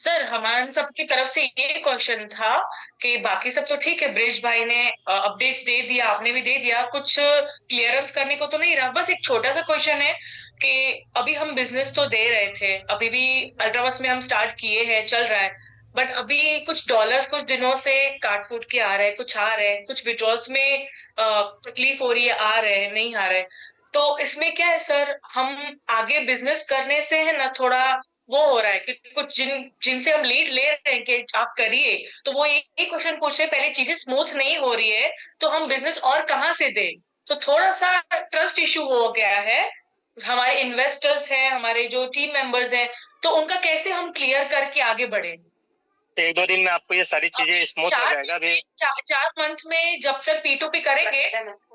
Sir हमारे सबकी तरफ से ये क्वेश्चन था कि बाकी सब तो ठीक है, ब्रिज भाई ने अपडेट्स दे दिया, आपने भी दे दिया, कुछ क्लियरेंस करने को तो नहीं रहा। बस एक छोटा सा क्वेश्चन है कि अभी हम बिजनेस तो दे रहे थे, अभी भी अल्ट्रावर्स में हम स्टार्ट किए हैं, चल रहा है, बट अभी कुछ डॉलर्स कुछ दिनों से काट फूट के आ रहे हैं, कुछ आ रहे हैं, कुछ विड्रॉल्स में तकलीफ हो रही है, आ रहे हैं, नहीं आ रहे। तो इसमें क्या है सर, हम आगे बिजनेस करने से है ना थोड़ा वो हो रहा है कि कुछ जिनसे हम लीड ले रहे हैं कि आप करिए, तो वो एक ही क्वेश्चन पूछ रहे हैं, पहले चीजें स्मूथ नहीं हो रही है तो हम बिजनेस और कहाँ से दें। तो थोड़ा सा ट्रस्ट इशू हो गया है, हमारे इन्वेस्टर्स हैं, हमारे जो टीम मेंबर्स हैं, तो उनका कैसे हम क्लियर करके आगे बढ़े। 1-2 दिन में आपको ये सारी चीजें स्मूथ हो जाएगा। अभी 4 मंथ में जब तक P2P करेंगे,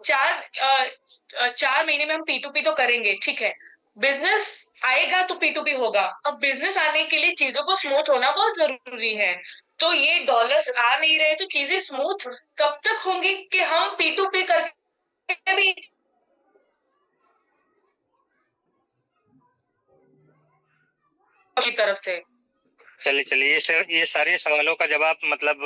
4 महीने में हम P2P तो करेंगे, ठीक है। बिजनेस आएगा तो P2P होगा। अब बिजनेस आने के लिए चीजों को स्मूथ होना बहुत जरूरी है। तो ये डॉलर्स आ नहीं रहे तो चीजें स्मूथ कब तक होंगी कि हम P2P करके भी की तरफ से। चलिए ये सारे सवालों का जवाब मतलब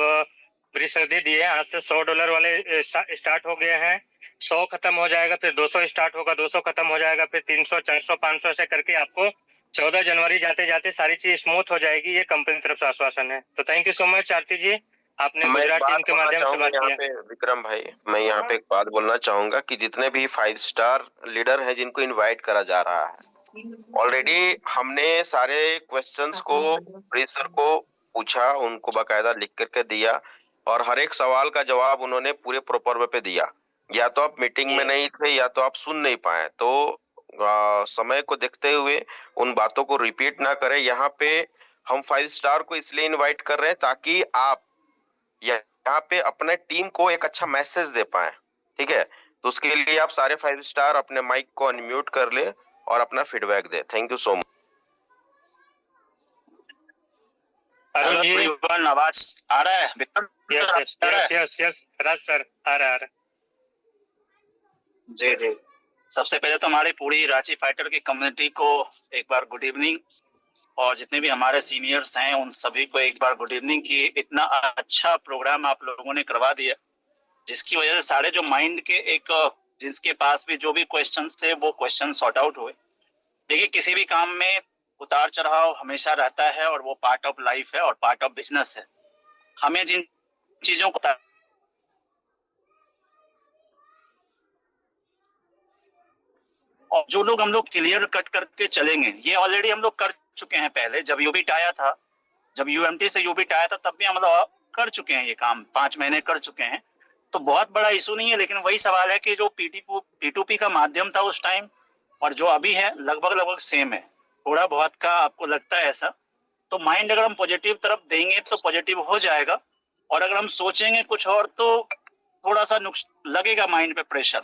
ब्रिज सर दे दिए। आज से $100 वाले स्टार्ट हो गए हैं। 100 खत्म हो जाएगा, फिर 200 स्टार्ट होगा, 200 खत्म हो जाएगा, फिर 300, 400, 500 ऐसे करके आपको 14 जनवरी जाते जाते सारी चीज स्मूथ हो जाएगी। ये कंपनी की तरफ से आश्वासन है। तो थैंक यू सो मच आरती जी, आपने गुजरात टीम के माध्यम से बात किया। विक्रम भाई, मैं यहाँ पे एक बात बोलना चाहूंगा कि जितने भी 5 स्टार लीडर हैं जिनको इनवाइट करा जा रहा है, ऑलरेडी हमने सारे क्वेश्चंस को ब्रिज सर को पूछा, उनको बाकायदा लिख करके दिया और हर एक सवाल का जवाब उन्होंने पूरे प्रॉपर वे पे दिया। या तो आप मीटिंग में नहीं थे या तो आप सुन नहीं पाए, तो समय को देखते हुए उन बातों को रिपीट ना करें। यहाँ पे हम 5 स्टार को इसलिए इनवाइट कर रहे हैं ताकि आप यहाँ पे अपने टीम को एक अच्छा मैसेज दे पाए, ठीक है। तो उसके लिए आप सारे 5 स्टार अपने माइक को अनम्यूट कर ले और अपना फीडबैक दे। Thank you so much. Arun ji, आवाज आ रहा है? यस राज सर आ रहा है। जी। सबसे पहले तो हमारी पूरी रांची फाइटर की कम्युनिटी को एक बार गुड इवनिंग, और जितने भी हमारे सीनियर्स हैं उन सभी को एक बार गुड इवनिंग की। इतना अच्छा प्रोग्राम आप लोगों ने करवा दिया जिसकी वजह से सारे जो माइंड के एक जिसके पास भी जो भी क्वेश्चन थे वो क्वेश्चन सॉर्ट आउट हुए। देखिए, किसी भी काम में उतार चढ़ाव हमेशा रहता है और वो पार्ट ऑफ लाइफ है और पार्ट ऑफ बिजनेस है। हमें जिन चीजों को और जो लोग हम लोग क्लियर कट करके चलेंगे, ये ऑलरेडी हम लोग कर चुके हैं। पहले जब यूबिट आया था, जब यूएमटी से यूबिट आया था, तब भी हम लोग कर चुके हैं ये काम, 5 महीने कर चुके हैं। तो बहुत बड़ा इशू नहीं है। लेकिन वही सवाल है कि जो P2P का माध्यम था उस टाइम और जो अभी है लगभग सेम है। थोड़ा बहुत का आपको लगता है ऐसा, तो माइंड अगर हम पॉजिटिव तरफ देंगे तो पॉजिटिव हो जाएगा, और अगर हम सोचेंगे कुछ और तो थोड़ा सा लगेगा माइंड पे pressure.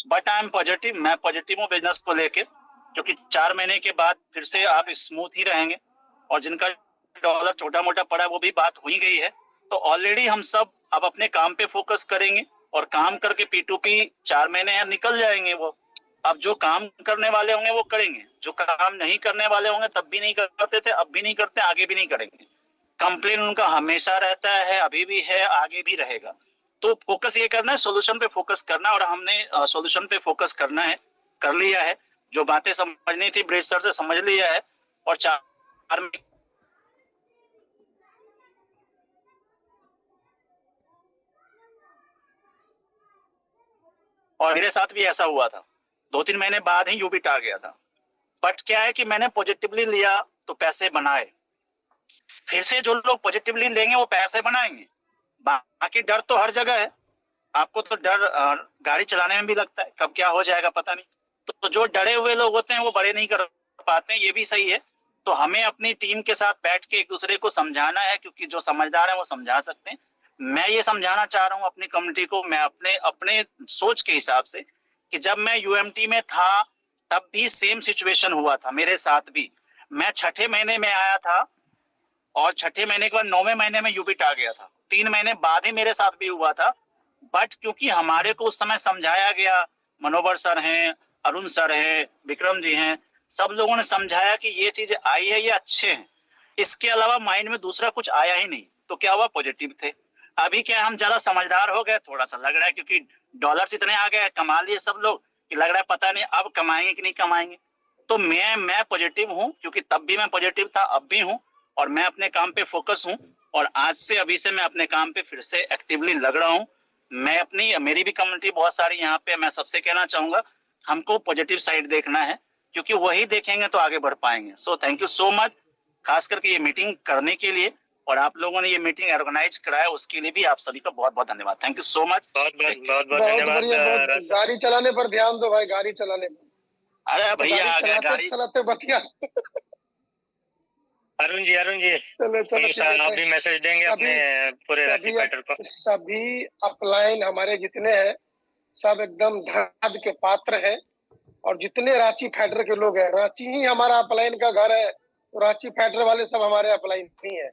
But I am positive, मैं पॉजिटिव हूँ बिजनेस को लेके, क्योंकि 4 महीने के बाद फिर से आप स्मूथ ही रहेंगे। और जिनका डॉलर छोटा मोटा पड़ा वो भी बात हो ही गई है। तो ऑलरेडी हम सब अब अपने काम पे फोकस करेंगे और काम करके P2P 4 महीने हैं निकल जाएंगे। वो अब जो काम करने वाले होंगे वो करेंगे, जो काम नहीं करने वाले होंगे तब भी नहीं करते थे, अब भी नहीं करते, आगे भी नहीं करेंगे। कंप्लेन उनका हमेशा रहता है, अभी भी है, आगे भी रहेगा। तो फोकस ये करना है, सोल्यूशन पे फोकस करना, और हमने सोल्यूशन पे फोकस करना है, कर लिया है। जो बातें समझनी थी ब्रिज सर से समझ लिया है। और 4 में और मेरे साथ भी ऐसा हुआ था, 2-3 महीने बाद ही यूबिट आ गया था। बट क्या है कि मैंने पॉजिटिवली लिया तो पैसे बनाए। फिर से जो लोग पॉजिटिवली लेंगे वो पैसे बनाएंगे। बाकी डर तो हर जगह है। आपको तो डर गाड़ी चलाने में भी लगता है, कब क्या हो जाएगा पता नहीं। तो जो डरे हुए लोग होते हैं वो बड़े नहीं कर पाते हैं, ये भी सही है। तो हमें अपनी टीम के साथ बैठ के एक दूसरे को समझाना है, क्योंकि जो समझदार है वो समझा सकते हैं। मैं ये समझाना चाह रहा हूँ अपनी कम्युनिटी को, मैं अपने सोच के हिसाब से, कि जब मैं यूएमटी में था तब भी सेम सिचुएशन हुआ था मेरे साथ भी। मैं 6ठे महीने में आया था और 6ठे महीने के बाद 9वें महीने में यूबिट आ गया था। 3 महीने बाद ही मेरे साथ भी हुआ था। बट क्योंकि हमारे को उस समय समझाया गया, मनोहर सर हैं, अरुण सर हैं, विक्रम जी हैं, सब लोगों ने समझाया कि ये चीज आई है, ये अच्छे हैं। इसके अलावा माइंड में दूसरा कुछ आया ही नहीं। तो क्या हुआ, पॉजिटिव थे। अभी क्या हम ज्यादा समझदार हो गए, थोड़ा सा लग रहा है, क्योंकि डॉलर्स इतने आ गए, कमा लिए सब लोग, कि लग रहा है पता नहीं अब कमाएंगे कि नहीं कमाएंगे। तो मैं पॉजिटिव हूँ, क्योंकि तब भी मैं पॉजिटिव था, अब भी हूँ, और मैं अपने काम पे फोकस हूँ। और आज से अभी से मैं अपने काम पे फिर से एक्टिवली लग रहा हूँ। मेरी भी कम्युनिटी बहुत सारी यहाँ पे, मैं सबसे कहना चाहूंगा हमको पॉजिटिव साइड देखना है, क्योंकि वही देखेंगे तो आगे बढ़ पाएंगे। So thank you so much, खास करके ये मीटिंग करने के लिए, और आप लोगों ने ये मीटिंग ऑर्गेनाइज कराया उसके लिए भी आप सभी का बहुत बहुत धन्यवाद। Thank you so much. बहुत धन्यवाद। गाड़ी चलाने पर ध्यान दो भाई, गाड़ी चलाने पर। अरे भैया आ गया, गाड़ी चलाते बतिया अरुण जी चलो चलो ठीक है। आप भी मैसेज देंगे अपने पूरे रांची फाइटर को। सभी अपलाइन हमारे जितने हैं सब एकदम धन्यवाद के पात्र हैं, और जितने रांची फाइटर के लोग हैं, रांची ही हमारा अपलाइन का घर है, तो रांची फाइटर वाले सब हमारे अपलाइन ही है।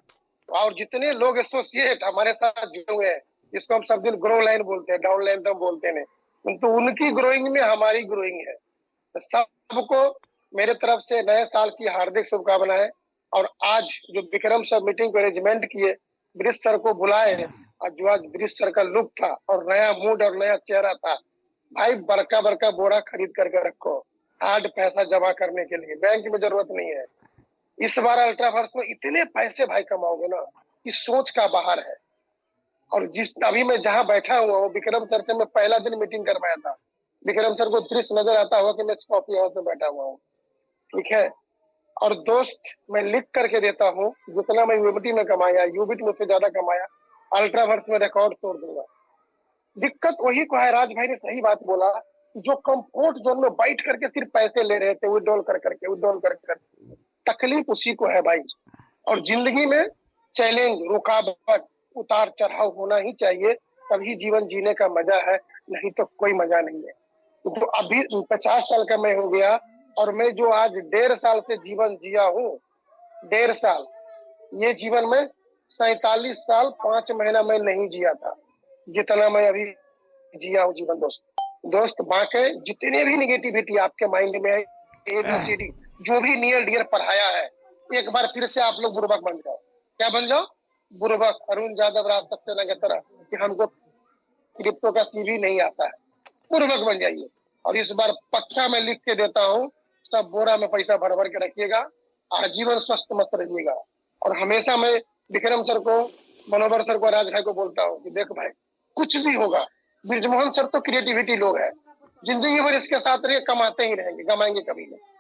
और जितने लोग एसोसिएट हमारे साथ जुड़े हुए हैं, जिसको हम सब दिन ग्रो लाइन बोलते हैं, डाउन लाइन तो हम बोलते हैं, तो उनकी ग्रोइंग में हमारी ग्रोइंग है। तो सबको मेरे तरफ से नए साल की हार्दिक शुभकामनाएं। और आज जो विक्रम सर मीटिंग को अरेंजमेंट किए, ब्रिज सर को बुलाए, और जो आज ब्रिज सर का लुक था और नया मूड और नया चेहरा था, भाई बड़का बड़का बोरा खरीद करके रखो, हार्ड पैसा जमा करने के लिए, बैंक में जरूरत नहीं है। इस बार अल्ट्रावर्स में इतने पैसे भाई कमाओगे ना कि सोच का बाहर है। और जिस अभी मैं जहां बैठा हुआ हूँ, विक्रम सर से मैं पहला दिन मीटिंग करवाया था। विक्रम सर को दृश्य नजर आता होगा कि मैं कॉफी हाउस में बैठा हुआ हूँ, ठीक है। और दोस्त मैं लिख करके देता हूँ, जितना मैं यूबिटी में कमाया, यूबिट मुझसे ज्यादा कमाया, अल्ट्रावर्स में रिकॉर्ड तोड़ दूंगा। दिक्कत वही को है, राज भाई ने सही बात बोला, जो कंफर्ट जोन में बैठ करके सिर्फ पैसे ले रहे थे, विड्रॉल कर करके, तकलीफ उसी को है भाई। और जिंदगी में चैलेंज, रुकावट, उतार चढ़ाव होना ही चाहिए, तभी जीवन जीने का मजा है, नहीं तो कोई मजा नहीं है। तो अभी 50 साल का मैं हो गया, और मैं जो आज 1.5 साल से जीवन जिया हूँ, 1.5 साल, ये जीवन में 47 साल 5 महीना मैं नहीं जिया था, जितना मैं अभी जिया हूँ जीवन। दोस्त बाकी जितने भी निगेटिविटी आपके माइंड में है, ABCD जो भी नियर डियर पढ़ाया है, एक बार फिर से आप लोग बुर्बक बन जाओ। क्या बन जाओ? बुर्बक। अरुण यादव राज सक्सेना की तरह कि हमको क्रिप्टो का सीवी नहीं आता है, बुर्बक बन जाइए। और इस बार पक्का मैं लिख के देता हूँ, सब बोरा में पैसा भर भर के रखिएगा, आजीवन स्वस्थ मत रहिएगा। और हमेशा मैं विक्रम सर को, मनोहर सर को, राज भाई को बोलता हूँ कि देख भाई, कुछ भी होगा, ब्रिजमोहन सर तो क्रिएटिविटी लोग है, जिंदगी भर इसके साथ रहे, कमाते ही रहेंगे, कमाएंगे कभी नहीं।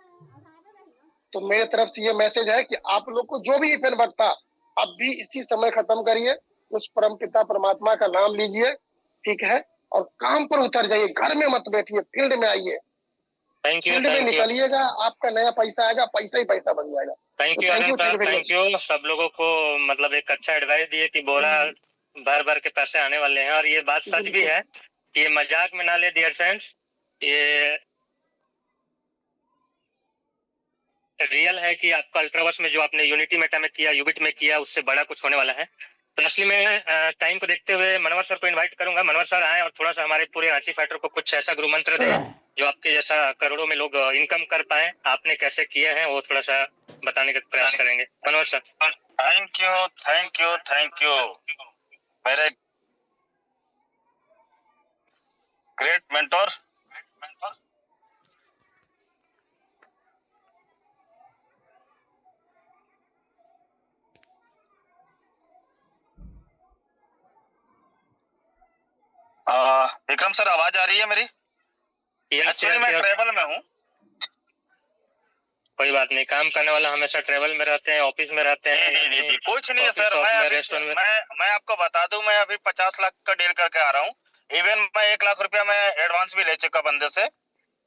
तो मेरे तरफ से ये मैसेज है कि आप लोग को जो भी इफेक्ट बढ़ता, अब भी इसी समय खत्म करिए, उस परम पिता परमात्मा का नाम लीजिए, ठीक है, और काम पर उतर जाइए, घर में मत बैठिए, फील्ड में आइए, फील्ड में निकलिएगा, आपका नया पैसा आएगा, पैसा ही पैसा बन जाएगा। थैंक यू सब लोगों को, मतलब एक अच्छा एडवाइस दिए कि बोरा भर भर के पैसे आने वाले हैं, और ये बात सच भी है, ये मजाक में ना ले डियर फ्रेंड्स, ये रियल है कि आपका अल्ट्रावर्स में जो आपने यूनिटी मेटा में किया, यूबिट में किया, उससे बड़ा कुछ होने वाला है। तो असली में टाइम को देखते हुए मनोहर सर को इनवाइट करूंगा, मनोहर सर आए और थोड़ा सा हमारे पूरे रांची फाइटर को कुछ ऐसा गुरु मंत्र दे जो आपके जैसा करोड़ों में लोग इनकम कर पाए, आपने कैसे किए हैं वो थोड़ा सा बताने का प्रयास करेंगे। मनोहर सर। थैंक यू मेरे ग्रेट मेंटोर। विक्रम सर, आवाज आ रही है मेरी? एक्चुअली मैं ट्रेवल में हूँ। कोई बात नहीं, काम करने वाला हमेशा ट्रेवल में रहते हैं, ऑफिस में रहते हैं। नहीं, कुछ नहीं है सर, मैं आपको बता दूं, मैं अभी 50 लाख का डील करके आ रहा हूँ। इवन मैं 1 लाख रुपया मैं एडवांस भी ले चुका बंदे से,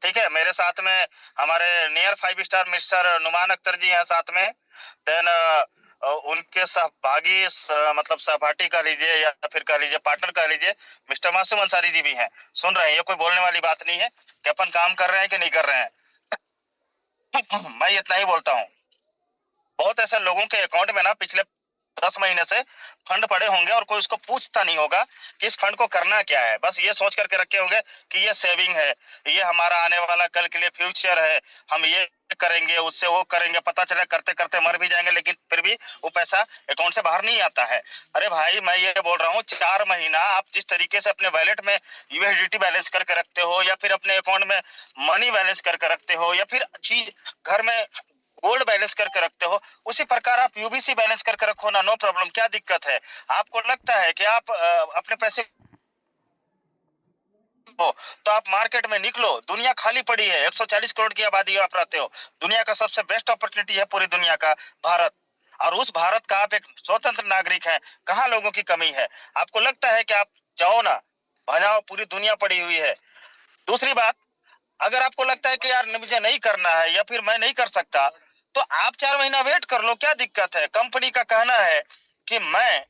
ठीक है। मेरे साथ में हमारे near 5 star mister Numan Akhtar ji हैं साथ में, देन उनके सहभागी, मतलब सहपाठी कह लीजिए या फिर कह लीजिए पार्टनर कह लीजिए, मिस्टर मासूम अंसारी जी भी हैं। सुन रहे हैं, ये कोई बोलने वाली बात नहीं है कि अपन काम कर रहे हैं कि नहीं कर रहे हैं। मैं इतना ही बोलता हूँ, बहुत ऐसे लोगों के अकाउंट में ना पिछले 10 महीने से फंड पड़े होंगे और कोई उसको पूछता नहीं होगा कि इस फंड को करना क्या है। बस ये सोच करके रखे होंगे कि ये सेविंग है, ये हमारा आने वाला कल के लिए फ्यूचर है, हम ये करेंगे, उससे वो करेंगे। पता चला करते करते मर भी जाएंगे, लेकिन फिर भी वो पैसा अकाउंट से बाहर नहीं आता है। अरे भाई, मैं ये बोल रहा हूँ, 4 महीना आप जिस तरीके से अपने वॉलेट में यूएसडीटी बैलेंस करके रखते हो, या फिर अपने अकाउंट में मनी बैलेंस करके रखते हो, या फिर चीज घर में गोल्ड बैलेंस करके रखते हो, उसी प्रकार आप यूबीसी बैलेंस करके रखो ना, नो प्रॉब्लम। क्या दिक्कत है? आपको लगता है कि आप अपने पैसे हो तो आप मार्केट में निकलो, दुनिया खाली पड़ी है, 140 करोड़ की आबादी आप रहते हो, दुनिया का सबसे बेस्ट अपॉर्चुनिटी है पूरी दुनिया का भारत, और उस भारत का आप एक स्वतंत्र नागरिक हैं। कहाँ लोगों की कमी है? आपको लगता है कि आप जाओ ना, भजाओ, पूरी दुनिया पड़ी हुई है। दूसरी बात, अगर आपको लगता है कि यार मुझे नहीं करना है या फिर मैं नहीं कर सकता, तो आप 4 महीना वेट कर लो, क्या दिक्कत है। कंपनी का कहना है कि मैं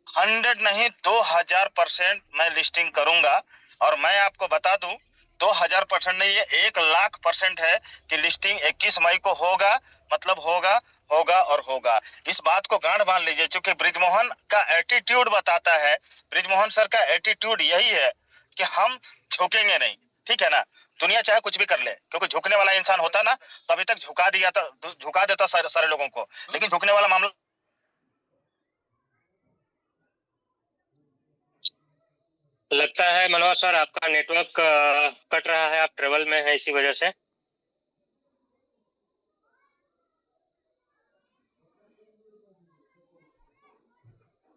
100 नहीं 2000% मैं लिस्टिंग करूंगा, और मैं आपको बता दूं 2000% नहीं, ये 1,00,000% है कि लिस्टिंग 21 मई को होगा, मतलब होगा होगा और होगा। इस बात को गांठ बांध लीजिए, क्योंकि बृजमोहन का एटीट्यूड बताता है, बृजमोहन सर का एटीट्यूड यही है कि हम झुकेंगे नहीं, ठीक है ना। दुनिया चाहे कुछ भी कर ले, क्योंकि झुकने वाला इंसान होता ना तो अभी तक झुका देता सारे लोगों को, लेकिन झुकने वाला मामला लगता है मनोहर सर आपका नेटवर्क कट रहा है, आप ट्रेवल में है इसी वजह से।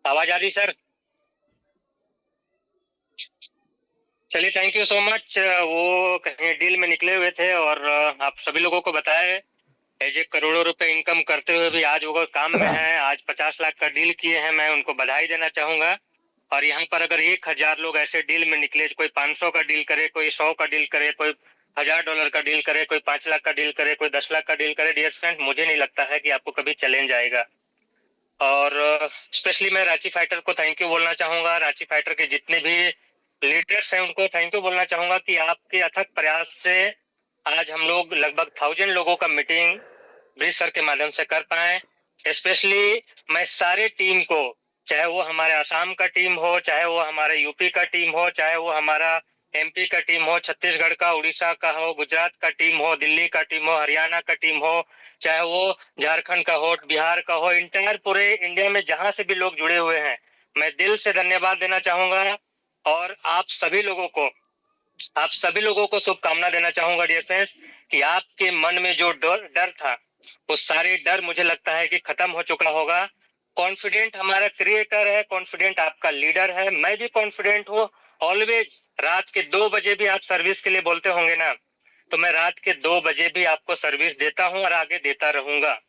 आवाज आ रही सर? चलिए, थैंक यू सो मच। वो कहीं डील में निकले हुए थे और आप सभी लोगों को बताए एज ए करोड़ों रुपए इनकम करते हुए भी आज वो काम में है, आज 50 लाख का डील किए हैं। मैं उनको बधाई देना चाहूंगा। और यहाँ पर अगर 1000 लोग ऐसे डील में निकले, कोई 500 का डील करे, कोई 100 का डील करे, कोई $1000 का डील करे, कोई 5 लाख का डील करे, कोई 10 लाख का डील करे, डियर फ्रेंड, मुझे नहीं लगता है कि आपको कभी चैलेंज आएगा। और स्पेशली मैं रांची फाइटर को थैंक यू बोलना चाहूंगा। रांची फाइटर के जितने भी लीडर्स हैं उनको थैंक यू बोलना चाहूंगा कि आपके अथक प्रयास से आज हम लोग लगभग 1000 लोगों का मीटिंग ब्रिज सर के माध्यम से कर पाए। स्पेशली मैं सारे टीम को, चाहे वो हमारे आसाम का टीम हो, चाहे वो हमारे यूपी का टीम हो, चाहे वो हमारा एमपी का टीम हो, छत्तीसगढ़ का, उड़ीसा का हो, गुजरात का टीम हो, दिल्ली का टीम हो, हरियाणा का टीम हो, चाहे वो झारखंड का हो, बिहार का हो, इंटायर पूरे इंडिया में जहां से भी लोग जुड़े हुए हैं, मैं दिल से धन्यवाद देना चाहूंगा। और आप सभी लोगों को शुभकामना देना चाहूंगा डियर फ्रेंड्स, कि आपके मन में जो डर था वो सारे डर मुझे लगता है कि खत्म हो चुका होगा। कॉन्फिडेंट हमारा क्रिएटर है, कॉन्फिडेंट आपका लीडर है, मैं भी कॉन्फिडेंट हूँ। ऑलवेज रात के 2 बजे भी आप सर्विस के लिए बोलते होंगे ना, तो मैं रात के 2 बजे भी आपको सर्विस देता हूँ और आगे देता रहूंगा।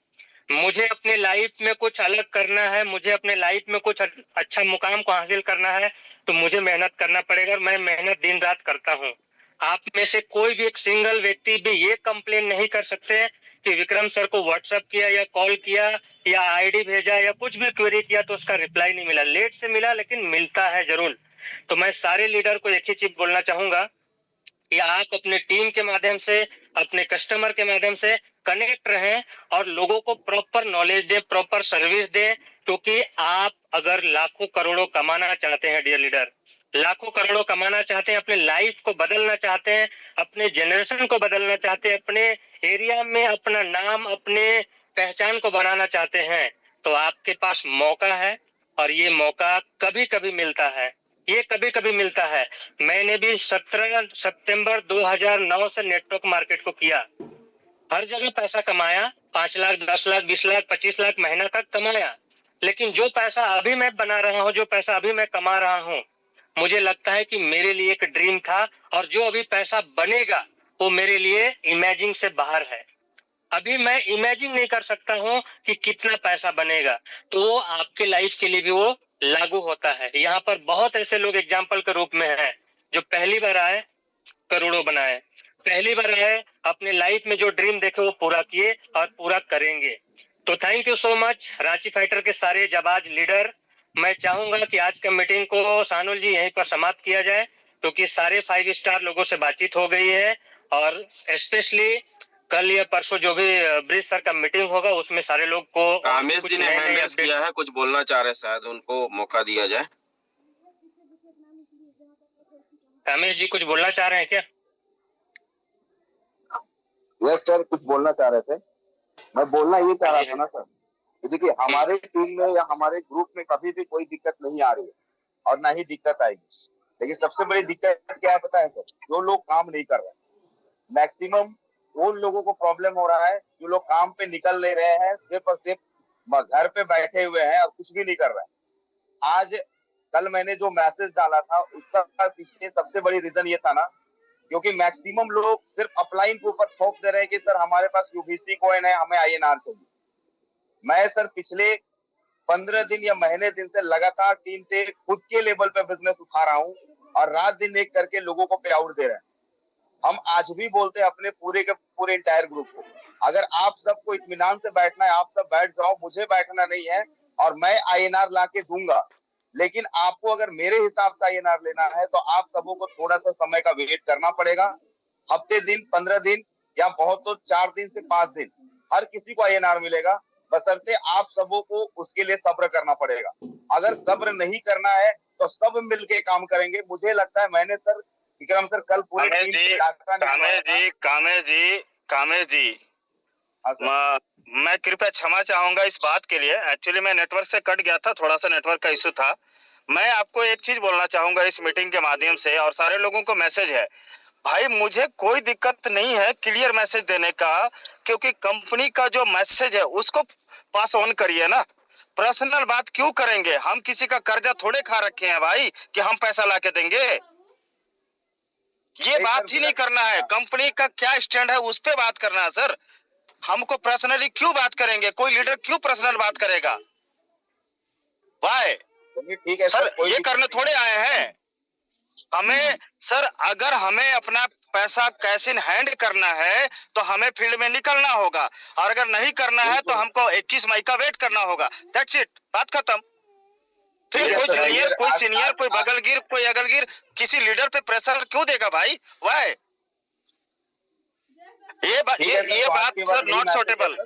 मुझे अपने लाइफ में कुछ अलग करना है, मुझे अपने लाइफ में कुछ अच्छा मुकाम को हासिल करना है, तो मुझे मेहनत करना पड़ेगा। मैं मेहनत दिन रात करता हूँ। आप में से कोई भी एक सिंगल व्यक्ति भी ये कंप्लेन नहीं कर सकते कि विक्रम सर को व्हाट्सएप किया या कॉल किया या आईडी भेजा या कुछ भी क्वेरी किया तो उसका रिप्लाई नहीं मिला। लेट से मिला लेकिन मिलता है जरूर। तो मैं सारे लीडर को एक ही चीज बोलना चाहूंगा कि आप अपने टीम के माध्यम से, अपने कस्टमर के माध्यम से कनेक्ट रहें और लोगों को प्रॉपर नॉलेज दें, प्रॉपर सर्विस दें, क्योंकि आप अगर लाखों करोड़ों कमाना चाहते हैं डियर लीडर, लाखों करोड़ों कमाना चाहते हैं, अपने लाइफ को बदलना चाहते हैं, अपने जनरेशन को बदलना चाहते हैं, अपने एरिया में अपना नाम, अपने पहचान को बनाना चाहते हैं, तो आपके पास मौका है। और ये मौका कभी कभी मिलता है, ये कभी कभी मिलता है। मैंने भी 17 सितंबर 2009 से नेटवर्क मार्केट को किया, हर जगह पैसा कमाया, 5 लाख, 10 लाख, 20 लाख, 25 लाख महीना तक कमाया। लेकिन जो पैसा अभी मैं बना रहा हूँ, जो पैसा अभी मैं कमा रहा हूँ, मुझे लगता है कि मेरे लिए एक ड्रीम था, और जो अभी पैसा बनेगा वो मेरे लिए इमेजिन से बाहर है। अभी मैं इमेजिन नहीं कर सकता हूँ कि कितना पैसा बनेगा, तो वो आपके लाइफ के लिए भी वो लागू होता है। यहाँ पर बहुत ऐसे लोग एग्जाम्पल के रूप में हैं जो पहली बार आए करोड़ों बनाए, पहली बार आए अपने लाइफ में जो ड्रीम देखे वो पूरा किए और पूरा करेंगे। तो thank you so much Ranchi fighter के सारे जाबाज लीडर। मैं चाहूंगा कि आज का मीटिंग को सानुल जी यहीं पर समाप्त किया जाए, क्योंकि सारे 5 स्टार लोगों से बातचीत हो गई है, और स्पेशली कल या परसों जो भी ब्रिज सर का मीटिंग होगा उसमें सारे लोग को कामेश जी ने हैंड रेस किया है, कुछ बोलना चाह रहे हैं, शायद उनको मौका दिया जाए। कामेश जी कुछ बोलना चाह रहे हैं क्या? यस सर, कुछ बोलना चाह रहे थे। मैं बोलना ये चाह रहा था ना सर, देखिए हमारे टीम में या हमारे ग्रुप में कभी भी कोई दिक्कत नहीं आ रही है और ना ही दिक्कत आएगी। लेकिन सबसे बड़ी दिक्कत क्या है पता है सर? जो लोग काम नहीं कर रहे हैं, मैक्सिमम उन लोगों को प्रॉब्लम हो रहा है जो लोग काम पे निकल ले रहे हैं, सिर्फ और सिर्फ घर पे बैठे हुए हैं और कुछ भी नहीं कर रहे हैं। आज कल मैंने जो मैसेज डाला था उसका पीछे सबसे बड़ी रीजन ये था ना, क्योंकि मैक्सिमम लोग सिर्फ अपलाइन के ऊपर थोप दे रहे हैं कि सर हमारे पास यूबीसी कॉइन है, हमें INR चाहिए। मैं सर पिछले 15 दिन या महीने दिन से लगातार टीम से खुद के लेवल पे बिजनेस उठा रहा हूँ और रात दिन एक करके लोगों को पे आउट दे रहे हैं। हम आज भी बोलते हैं अपने पूरे के पूरे इंटायर ग्रुप को, अगर आप सबको इत्मीनान से बैठना है आप सब बैठ जाओ, मुझे बैठना नहीं है और मैं INR ला के दूंगा। लेकिन आपको अगर मेरे हिसाब से INR लेना है तो आप सबों को थोड़ा सा समय का वेट करना पड़ेगा, हफ्ते दिन, 15 दिन या बहुत तो 4 दिन से 5 दिन, हर किसी को INR मिलेगा, बशर्ते आप सबों को उसके लिए सब्र करना पड़ेगा। अगर सब्र नहीं करना है तो सब मिलके काम करेंगे। मुझे लगता है मैंने सर विक्रम सर कल पूरे कामेश जी मैं कृपया क्षमा चाहूंगा इस बात के लिए। एक्चुअली मैं नेटवर्क से कट गया था, थोड़ा सा नेटवर्क का इशू था। मैं आपको एक चीज बोलना चाहूंगा इस मीटिंग के माध्यम से, और सारे लोगों को मैसेज है, भाई मुझे कोई दिक्कत नहीं है क्लियर मैसेज देने का, क्योंकि कंपनी का जो मैसेज है उसको पास ऑन करिए ना। पर्सनल बात क्यों करेंगे? हम किसी का कर्जा थोड़े खा रखे हैं भाई कि हम पैसा लाके देंगे। ये बात ही नहीं करना है, कंपनी का क्या स्टैंड है उस पे बात करना है सर। हमको पर्सनली क्यों बात करेंगे? कोई लीडर क्यों पर्सनल बात करेगा? वाई? ठीक है सर, ये करने थोड़े आए हैं हमें। सर अगर हमें अपना पैसा कैश इन हैंड करना है तो हमें फील्ड में निकलना होगा, और अगर नहीं करना है तो हमको 21 मई का वेट करना होगा। दैट्स इट, बात खत्म। फिर कोई जूनियर, कोई सीनियर, कोई बगलगिर, कोई अगलगिर किसी लीडर पे प्रेशर क्यों देगा भाई? वाई? ये बात सर नॉट सूटेबल।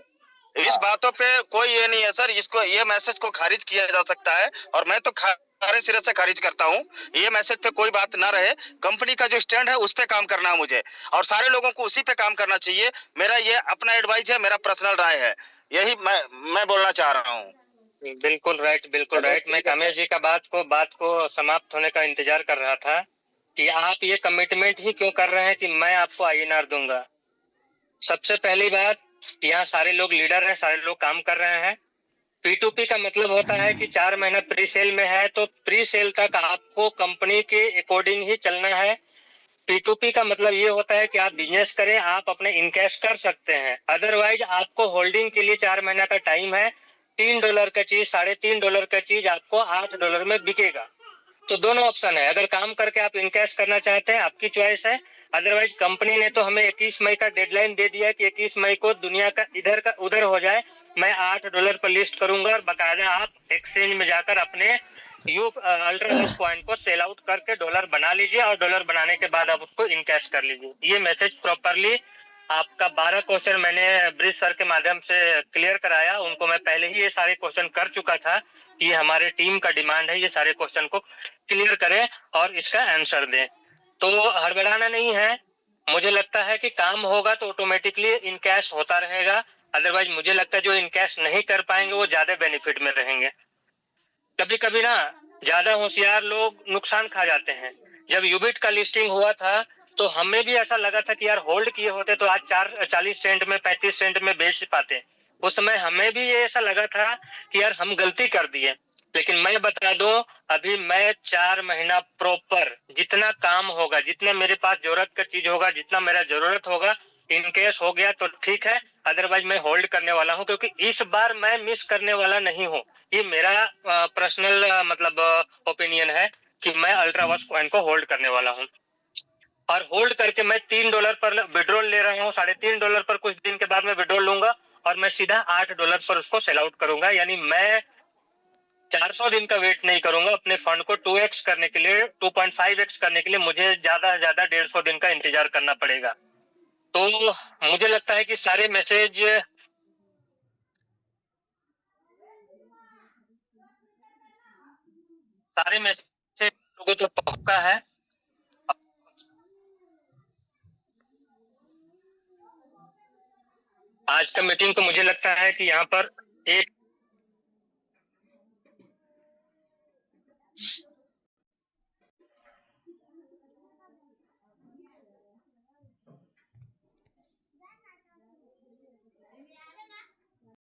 इस बातों पे कोई ये नहीं है सर, इसको ये मैसेज को खारिज किया जा सकता है, और मैं तो सारे सिरे से खारिज करता हूँ। ये मैसेज पे कोई बात ना रहे, कंपनी का जो स्टैंड है उस पे काम करना है मुझे, और सारे लोगों को उसी पे काम करना चाहिए। मेरा ये अपना एडवाइस है, मेरा पर्सनल राय है, यही मैं बोलना चाह रहा हूँ। बिल्कुल राइट, बिल्कुल राइट। मैं कामेश जी का बात को समाप्त होने का इंतजार कर रहा था कि आप ये कमिटमेंट ही क्यों कर रहे हैं कि मैं आपको INR दूंगा। सबसे पहली बात, यहाँ सारे लोग लीडर हैं, सारे लोग काम कर रहे हैं। P2P का मतलब होता है कि 4 महीना प्री सेल में है तो प्री सेल तक आपको कंपनी के अकॉर्डिंग ही चलना है। P2P का मतलब ये होता है कि आप बिजनेस करें, आप अपने इनकैश कर सकते हैं, अदरवाइज आपको होल्डिंग के लिए 4 महीना का टाइम है। $3 का चीज, $3.5 का चीज आपको $8 में बिकेगा। तो दोनों ऑप्शन है, अगर काम करके आप इनकैश करना चाहते हैं आपकी चॉइस है, अदरवाइज कंपनी ने तो हमें 21 मई का डेडलाइन दे दिया है कि 21 मई को दुनिया का इधर का उधर हो जाए, मैं $8 पर लिस्ट करूंगा और बकायदा आप एक्सचेंज में जाकर अपने अल्ट्रा पॉइंट को सेल आउट करके डॉलर बना लीजिए, और डॉलर बनाने के बाद आप उसको इनकैश कर लीजिए। ये मैसेज प्रॉपरली आपका 12 क्वेश्चन मैंने ब्रिज सर के माध्यम से क्लियर कराया, उनको मैं पहले ही ये सारे क्वेश्चन कर चुका था। ये हमारे टीम का डिमांड है, ये सारे क्वेश्चन को क्लियर करें और इसका आंसर दें। तो हड़बड़ाना नहीं है, मुझे लगता है कि काम होगा तो ऑटोमेटिकली इनकैश होता रहेगा, अदरवाइज मुझे लगता है जो इनकैश नहीं कर पाएंगे वो ज्यादा बेनिफिट में रहेंगे। कभी कभी ना ज्यादा होशियार लोग नुकसान खा जाते हैं। जब यूबिट का लिस्टिंग हुआ था तो हमें भी ऐसा लगा था कि यार होल्ड किए होते तो आज 40 सेंट में 35 सेंट में बेच पाते। उस समय हमें भी ये ऐसा लगा था कि यार हम गलती कर दिए, लेकिन मैं बता दूं अभी मैं 4 महीना प्रॉपर जितना काम होगा, जितने मेरे पास जरूरत का चीज होगा, जितना मेरा जरूरत होगा, इनकेस हो गया तो ठीक है, अदरवाइज मैं होल्ड करने वाला हूं, क्योंकि इस बार मैं मिस करने वाला नहीं हूं। ये मेरा पर्सनल मतलब ओपिनियन है कि मैं अल्ट्रावर्स कॉइन को होल्ड करने वाला हूं, और होल्ड करके मैं $3 पर विड्रॉल ले रहा हूँ। $3.5 पर कुछ दिन के बाद मैं विड्रॉल लूंगा और मैं सीधा $8 पर उसको सेल आउट करूंगा। यानी मैं 400 दिन का वेट नहीं करूंगा अपने फंड को 2x करने के लिए, 2.5x करने के लिए मुझे ज्यादा से ज्यादा 150 दिन का इंतजार करना पड़ेगा। तो मुझे लगता है कि सारे मैसेज लोगों तक पहुंचा है। आज का मीटिंग तो मुझे लगता है कि यहाँ पर एक